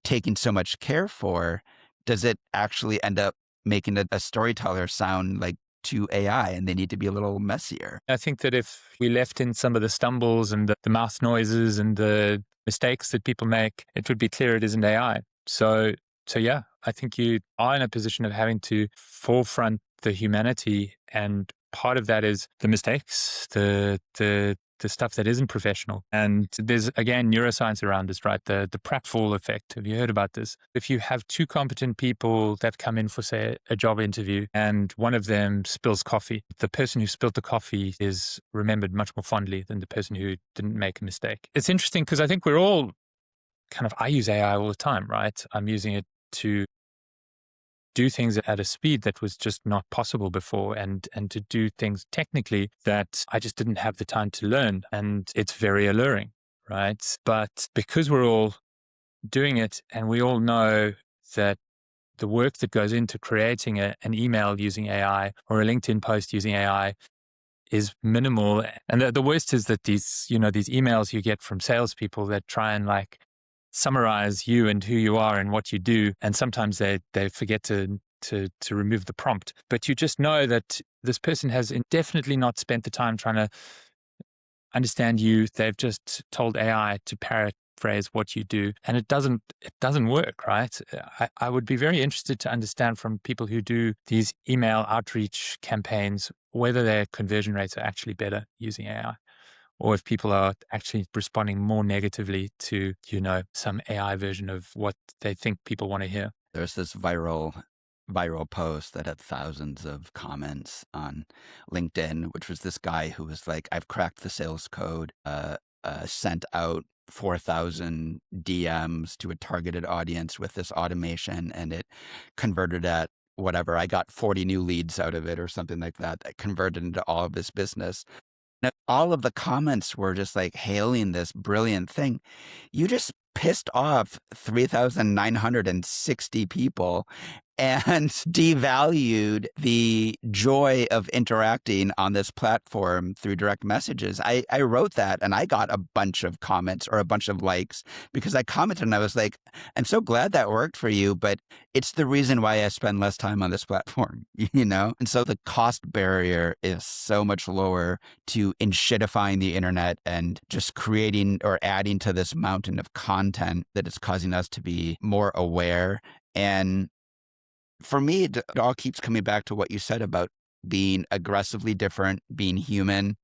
taking so much care for. Does it actually end up making a storyteller sound like to AI and they need to be a little messier? I think that if we left in some of the stumbles and the mouth noises and the mistakes that people make, it would be clear it isn't AI. So yeah, I think you are in a position of having to forefront the humanity, and part of that is the mistakes, the stuff that isn't professional. And there's, again, neuroscience around this, right? The pratfall effect. Have you heard about this? If you have 2 competent people that come in for, say, a job interview, and one of them spills coffee, the person who spilled the coffee is remembered much more fondly than the person who didn't make a mistake. It's interesting because I think we're all I use AI all the time, right? I'm using it to do things at a speed that was just not possible before, and to do things technically that I just didn't have the time to learn. And it's very alluring, right? But because we're all doing it and we all know that the work that goes into creating an email using AI or a LinkedIn post using AI is minimal. And the worst is that these emails you get from salespeople that try and like summarize you and who you are and what you do. And sometimes they forget to remove the prompt. But you just know that this person has definitely not spent the time trying to understand you. They've just told AI to paraphrase what you do, and it doesn't work, right? I would be very interested to understand from people who do these email outreach campaigns whether their conversion rates are actually better using AI, or if people are actually responding more negatively to, some AI version of what they think people want to hear. There's this viral post that had thousands of comments on LinkedIn, which was this guy who was like, I've cracked the sales code, sent out 4,000 DMs to a targeted audience with this automation, and it converted at whatever. I got 40 new leads out of it or something like that converted into all of his business. And all of the comments were just like hailing this brilliant thing. You just pissed off 3,960 people and devalued the joy of interacting on this platform through direct messages. I wrote that and I got a bunch of comments or a bunch of likes because I commented and I was like, I'm so glad that worked for you, but it's the reason why I spend less time on this platform, And so the cost barrier is so much lower to enshittifying the internet and just creating or adding to this mountain of content that is causing us to be more aware. And for me, it all keeps coming back to what you said about being aggressively different, being human.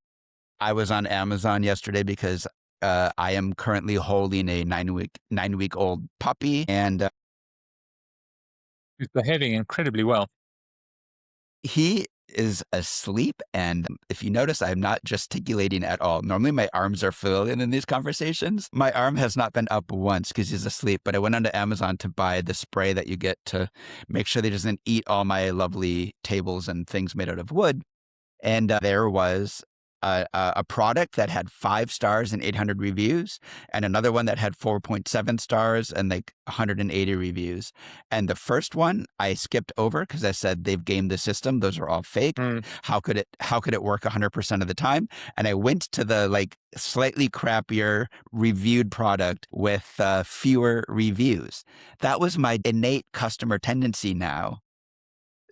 I was on Amazon yesterday because I am currently holding a 9-week-old puppy, and He's behaving incredibly well. he is asleep. And if you notice, I'm not gesticulating at all. Normally my arms are filled in these conversations. My arm has not been up once because he's asleep, but I went onto Amazon to buy the spray that you get to make sure that he doesn't eat all my lovely tables and things made out of wood. And there was a product that had 5 stars and 800 reviews, and another one that had 4.7 stars and like 180 reviews. And the first one I skipped over because I said they've gamed the system; those are all fake. How could it work 100% of the time? And I went to the like slightly crappier reviewed product with fewer reviews. That was my innate customer tendency now.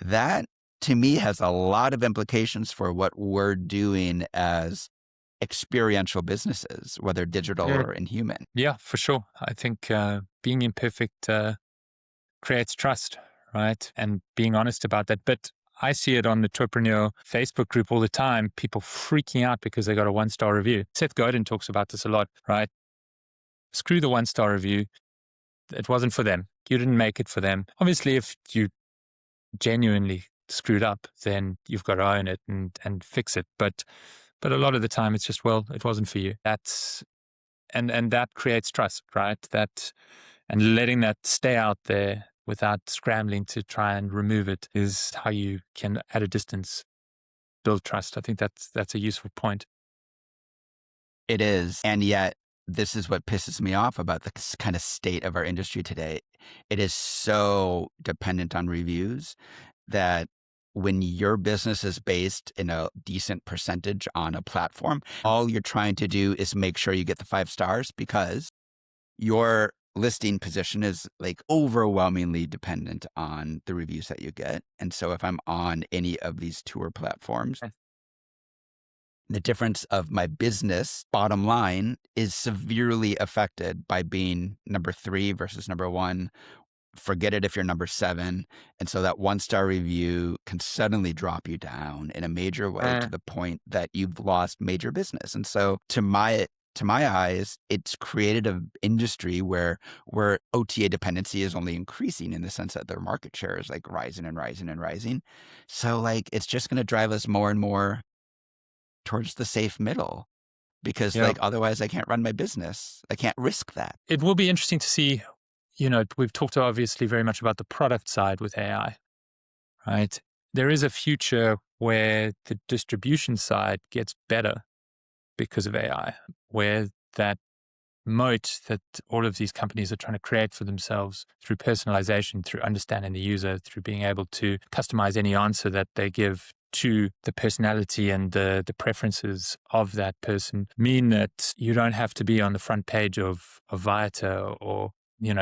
That to me has a lot of implications for what we're doing as experiential businesses, whether digital or in human. Yeah, for sure. I think being imperfect creates trust, right? And being honest about that. But I see it on the Tourpreneur Facebook group all the time, people freaking out because they got a 1-star review. Seth Godin talks about this a lot, right? Screw the 1-star review. It wasn't for them. You didn't make it for them. Obviously, if you genuinely screwed up, then you've got to own it and fix it. But a lot of the time it's just, well, it wasn't for you. That's and that creates trust, right? That, and letting that stay out there without scrambling to try and remove it is how you can, at a distance, build trust. I think that's a useful point. It is. And yet, this is what pisses me off about the kind of state of our industry today. It is so dependent on reviews that when your business is based in a decent percentage on a platform, all you're trying to do is make sure you get the 5 stars because your listing position is like overwhelmingly dependent on the reviews that you get. And so if I'm on any of these tour platforms, the difference of my business bottom line is severely affected by being number 3 versus number 1. Forget it if you're number 7. And so that 1-star review can suddenly drop you down in a major way to the point that you've lost major business. And so to my eyes, it's created an industry where OTA dependency is only increasing in the sense that their market share is like rising and rising and rising. So like it's just going to drive us more and more towards the safe middle because like otherwise I can't run my business. I can't risk that. It will be interesting to see, we've talked obviously very much about the product side with AI, right? There is a future where the distribution side gets better because of AI, where that moat that all of these companies are trying to create for themselves through personalization, through understanding the user, through being able to customize any answer that they give to the personality and the preferences of that person, mean that you don't have to be on the front page of Viator or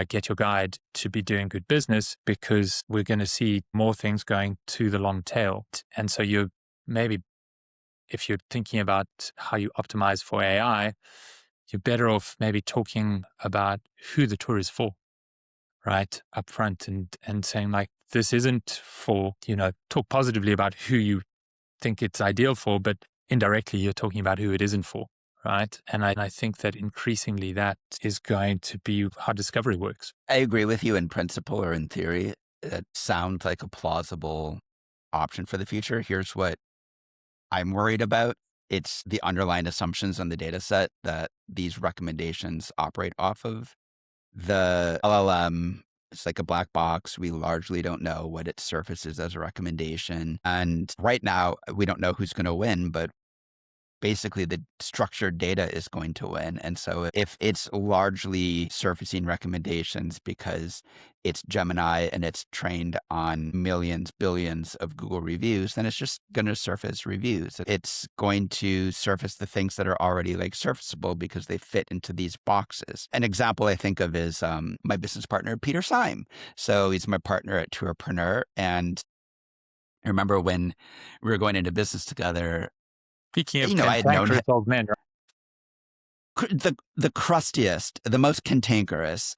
Get Your Guide to be doing good business, because we're going to see more things going to the long tail. And so you're maybe, if you're thinking about how you optimize for AI, you're better off maybe talking about who the tour is for, right? Up front, and saying like, this isn't for, talk positively about who you think it's ideal for, but indirectly you're talking about who it isn't for, right? And I think that increasingly that is going to be how discovery works. I agree with you in principle or in theory. It sounds like a plausible option for the future. Here's what I'm worried about. It's the underlying assumptions on the data set that these recommendations operate off of. The LLM, it's like a black box. We largely don't know what it surfaces as a recommendation. And right now, we don't know who's going to win, but basically the structured data is going to win. And so if it's largely surfacing recommendations because it's Gemini and it's trained on millions, billions of Google reviews, then it's just going to surface reviews. It's going to surface the things that are already like surfaceable because they fit into these boxes. An example I think of is my business partner, Peter Syme. So he's my partner at Tourpreneur. And I remember when we were going into business together, Speaking of I had known cantankerous old men, the crustiest, the most cantankerous,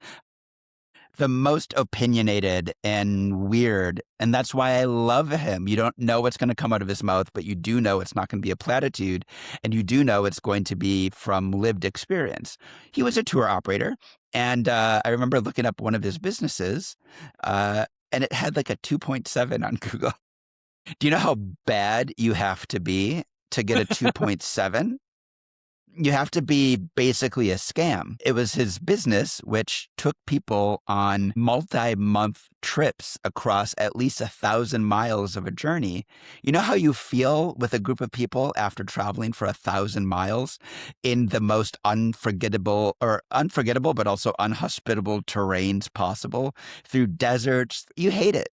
the most opinionated and weird. And that's why I love him. You don't know what's going to come out of his mouth, but you do know it's not going to be a platitude. And you do know it's going to be from lived experience. He was a tour operator. And I remember looking up one of his businesses and it had like a 2.7 on Google. Do you know how bad you have to be to get a 2.7? You have to be basically a scam. It was his business, which took people on multi-month trips across at least 1,000 miles of a journey. You know how you feel with a group of people after traveling for 1,000 miles in the most unforgettable, but also unhospitable terrains possible through deserts? You hate it.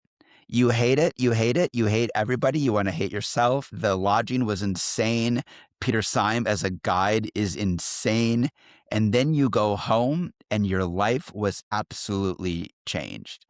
You hate it. You hate it. You hate everybody. You want to hate yourself. The lodging was insane. Peter Syme as a guide is insane. And then you go home and your life was absolutely changed.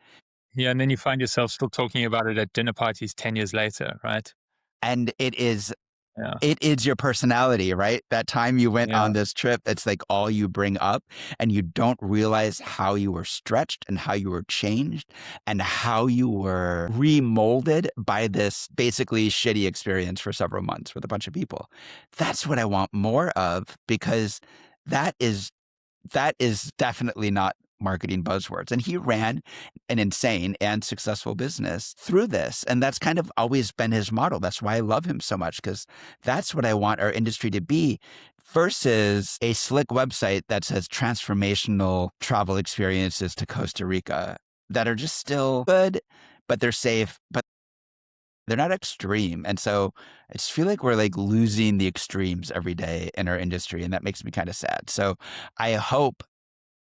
yeah, and then you find yourself still talking about it at dinner parties 10 years later, right? And it is Yeah, your personality, right? That time you went yeah. on this trip, it's like all you bring up, and you don't realize how you were stretched and how you were changed and how you were remolded by this basically shitty experience for several months with a bunch of people. That's what I want more of, because that is definitely not marketing buzzwords. And he ran an insane and successful business through this. And that's kind of always been his model. That's why I love him so much, because that's what I want our industry to be, versus a slick website that says transformational travel experiences to Costa Rica that are just still good, but they're safe, but they're not extreme. And so I just feel like we're like losing the extremes every day in our industry. And that makes me kind of sad. So I hope,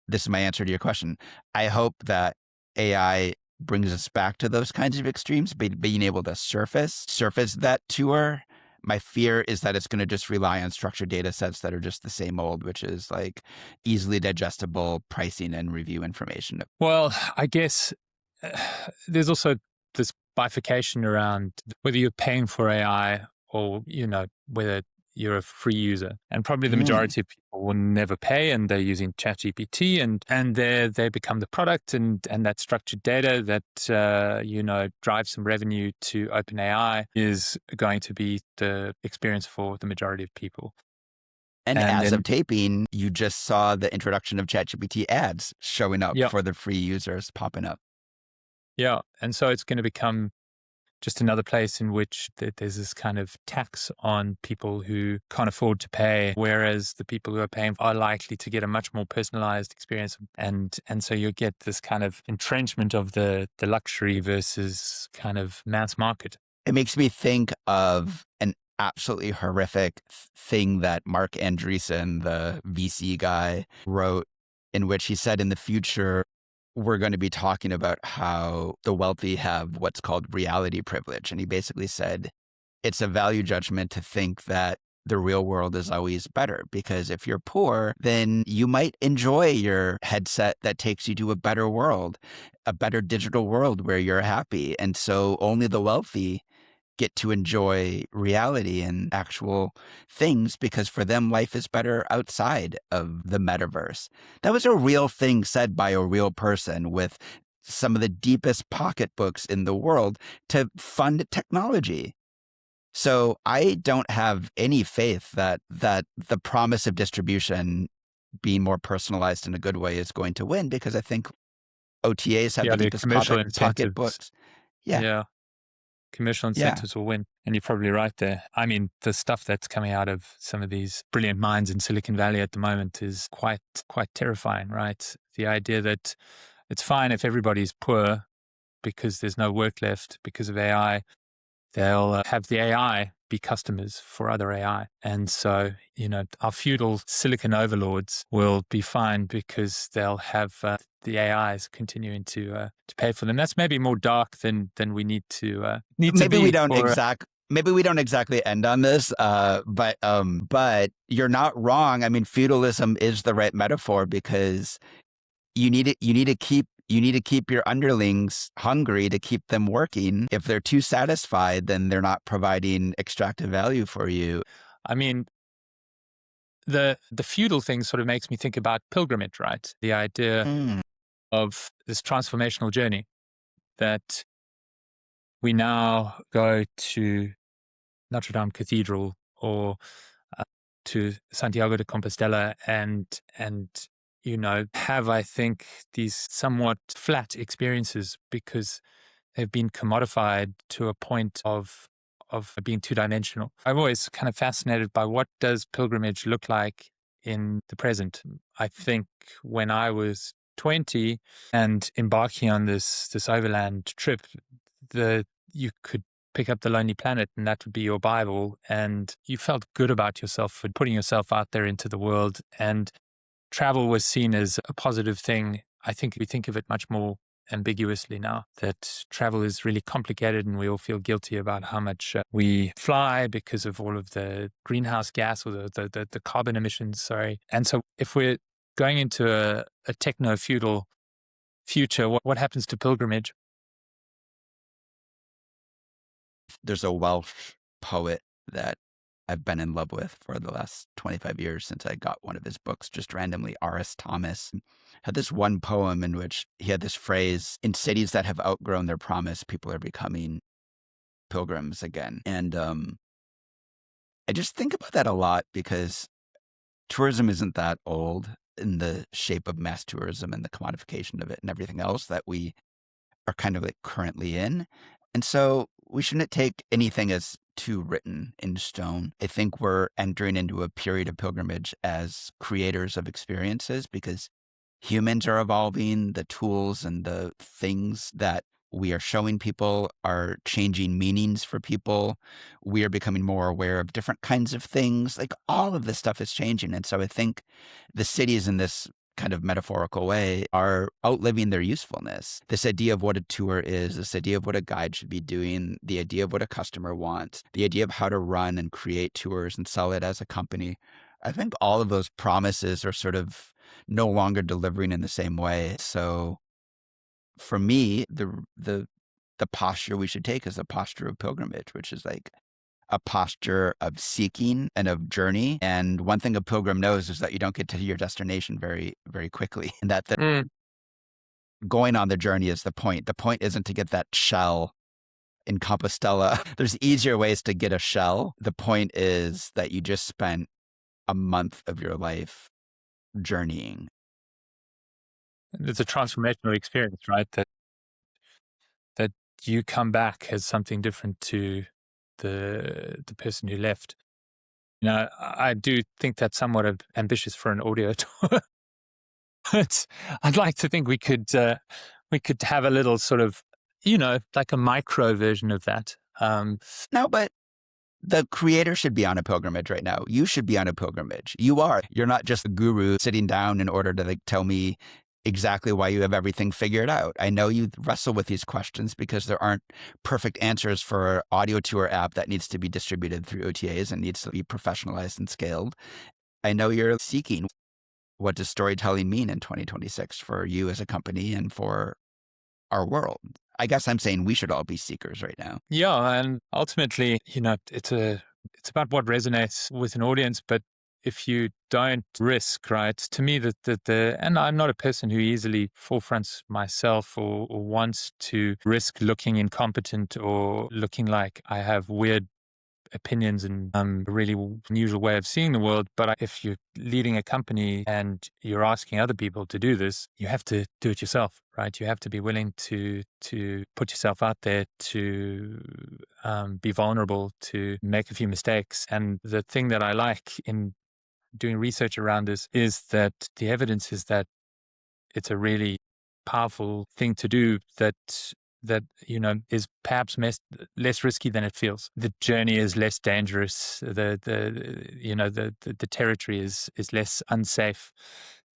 this is my answer to your question, I hope that AI brings us back to those kinds of extremes, being able to surface that tour. My fear is that it's going to just rely on structured data sets that are just the same old, which is like easily digestible pricing and review information. Well, I guess there's also this bifurcation around whether you're paying for AI or, whether you're a free user. And probably the majority of people will never pay, and they're using ChatGPT, and they become the product, and that structured data that, drives some revenue to OpenAI is going to be the experience for the majority of people. And And as then, of taping, you just saw the introduction of ChatGPT ads showing up yeah, for the free users popping up. yeah. And so it's going to become just another place in which there's this kind of tax on people who can't afford to pay, whereas the people who are paying are likely to get a much more personalized experience. And so you get this kind of entrenchment of the luxury versus kind of mass market. It makes me think of an absolutely horrific thing that Mark Andreessen, the VC guy, wrote, in which he said in the future, we're going to be talking about how the wealthy have what's called reality privilege. And he basically said it's a value judgment to think that the real world is always better, because if you're poor, then you might enjoy your headset that takes you to a better world, a better digital world where you're happy. And so only the wealthy get to enjoy reality and actual things, because for them, life is better outside of the metaverse. That was a real thing said by a real person with some of the deepest pocketbooks in the world to fund technology. So I don't have any faith that the promise of distribution being more personalized in a good way is going to win, because I think OTAs have the The deepest commercial incentives. pocketbooks. Yeah. Commercial Yeah. incentives will win. And you're probably right there. I mean, the stuff that's coming out of some of these brilliant minds in Silicon Valley at the moment is quite terrifying, right? The idea that it's fine if everybody's poor because there's no work left because of AI. They'll have the AI be customers for other AI. And so, our feudal silicon overlords will be fine because they'll have the AIs continuing to pay for them. That's maybe more dark than we need to Maybe be. we don't exactly end on this, but you're not wrong. I mean, feudalism is the right metaphor, because you need to keep your underlings hungry to keep them working. If they're too satisfied, then they're not providing extractive value for you. I mean, the feudal thing sort of makes me think about pilgrimage, right? The idea of this transformational journey that we now go to Notre Dame Cathedral or to Santiago de Compostela and have, I think, these somewhat flat experiences because they've been commodified to a point of being two-dimensional. I'm always kind of fascinated by what does pilgrimage look like in the present. I think when I was 20 and embarking on this overland trip, you could pick up the Lonely Planet and that would be your Bible, and you felt good about yourself for putting yourself out there into the world, and travel was seen as a positive thing. I think we think of it much more ambiguously now, that travel is really complicated and we all feel guilty about how much we fly because of all of the greenhouse gas or the carbon emissions, sorry. And so if we're going into a techno-feudal future, what happens to pilgrimage? There's a Welsh poet that I've been in love with for the last 25 years since I got one of his books just randomly. R.S. Thomas had this one poem in which he had this phrase, in cities that have outgrown their promise, people are becoming pilgrims again. And I just think about that a lot, because tourism isn't that old in the shape of mass tourism and the commodification of it and everything else that we are kind of like currently in. And so we shouldn't take anything as too written in stone. I think we're entering into a period of pilgrimage as creators of experiences, because humans are evolving. The tools and the things that we are showing people are changing meanings for people. We are becoming more aware of different kinds of things. Like, all of this stuff is changing. And so I think the cities in this kind of metaphorical way are outliving their usefulness. This idea of what a tour is, this idea of what a guide should be doing, the idea of what a customer wants, the idea of how to run and create tours and sell it as a company. I think all of those promises are sort of no longer delivering in the same way. So for me, the posture we should take is a posture of pilgrimage, which is like a posture of seeking and of journey. And one thing a pilgrim knows is that you don't get to your destination very, very quickly. And that going on the journey is the point. The point isn't to get that shell in Compostela. There's easier ways to get a shell. The point is that you just spent a month of your life journeying. It's a transformational experience, right? That you come back as something different to the person who left. I do think that's somewhat ambitious for an audio tour, but I'd like to think we could have a little sort of, like a micro version of that. No, but the creator should be on a pilgrimage right now. You should be on a pilgrimage. You are. You're not just a guru sitting down in order to tell me exactly why you have everything figured out. I know you wrestle with these questions because there aren't perfect answers for an audio tour app that needs to be distributed through OTAs and needs to be professionalized and scaled. I know you're seeking, what does storytelling mean in 2026 for you as a company and for our world? I guess I'm saying we should all be seekers right now. Yeah, and ultimately, it's about what resonates with an audience. But if you don't risk, right? To me, and I'm not a person who easily forefronts myself or wants to risk looking incompetent or looking like I have weird opinions and a really unusual way of seeing the world. But if you're leading a company and you're asking other people to do this, you have to do it yourself, right? You have to be willing to put yourself out there, to be vulnerable, to make a few mistakes. And the thing that I like in doing research around this is that the evidence is that it's a really powerful thing to do that is perhaps less risky than it feels. The journey is less dangerous. The territory is less unsafe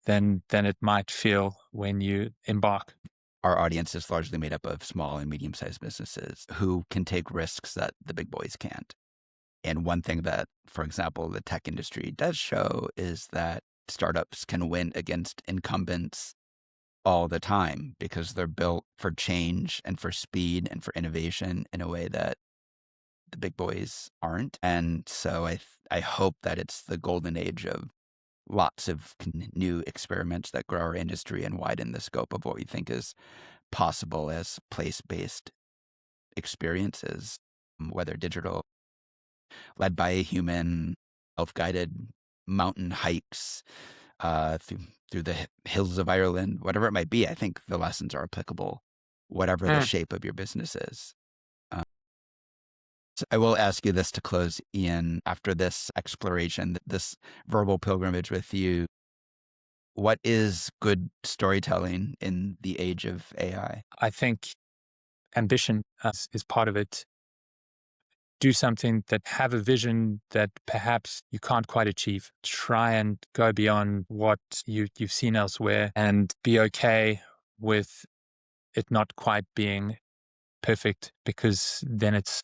than it might feel when you embark. Our audience is largely made up of small and medium-sized businesses who can take risks that the big boys can't. And one thing that, for example, the tech industry does show is that startups can win against incumbents all the time because they're built for change and for speed and for innovation in a way that the big boys aren't. And so I hope that it's the golden age of lots of new experiments that grow our industry and widen the scope of what we think is possible as place-based experiences, whether digital, led by a human, self-guided mountain hikes through the hills of Ireland, whatever it might be. I think the lessons are applicable, whatever the shape of your business is. So I will ask you this to close, Iain. After this exploration, this verbal pilgrimage with you, what is good storytelling in the age of AI? I think ambition is part of it. Do something that have a vision that perhaps you can't quite achieve. Try and go beyond what you've seen elsewhere and be okay with it not quite being perfect, because then it's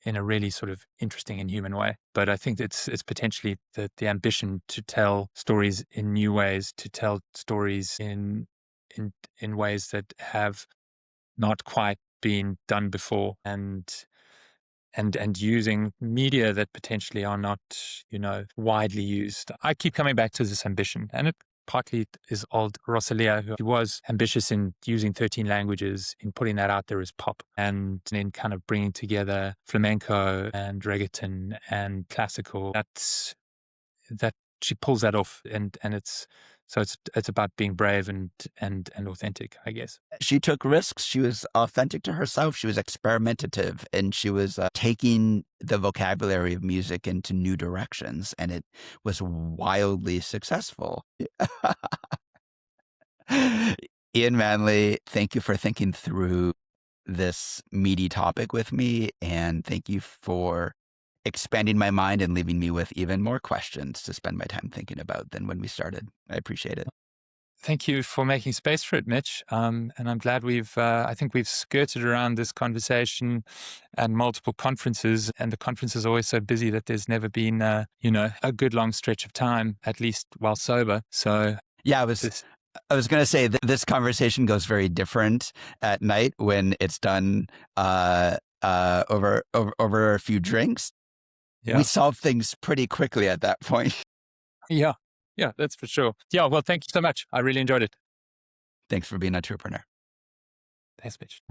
in a really sort of interesting and human way. But I think it's potentially the ambition to tell stories in new ways, to tell stories in ways that have not quite been done before, and using media that potentially are not, widely used. I keep coming back to this ambition, and it partly is old Rosalia, who was ambitious in using 13 languages, in putting that out there as pop, and in kind of bringing together flamenco and reggaeton and classical. That she pulls that off, and it's about being brave and authentic, I guess. She took risks. She was authentic to herself. She was experimentative, and she was taking the vocabulary of music into new directions, and it was wildly successful. Iain Manley, thank you for thinking through this meaty topic with me, and thank you for expanding my mind and leaving me with even more questions to spend my time thinking about than when we started. I appreciate it. Thank you for making space for it, Mitch. And I'm glad I think we've skirted around this conversation at multiple conferences, and the conference is always so busy that there's never been, a good long stretch of time, at least while sober. So yeah, I was going to say that this conversation goes very different at night when it's done over a few drinks. Yeah. We solve things pretty quickly at that point. Yeah, that's for sure. Yeah, well, thank you so much. I really enjoyed it. Thanks for being an entrepreneur. Thanks, Mitch.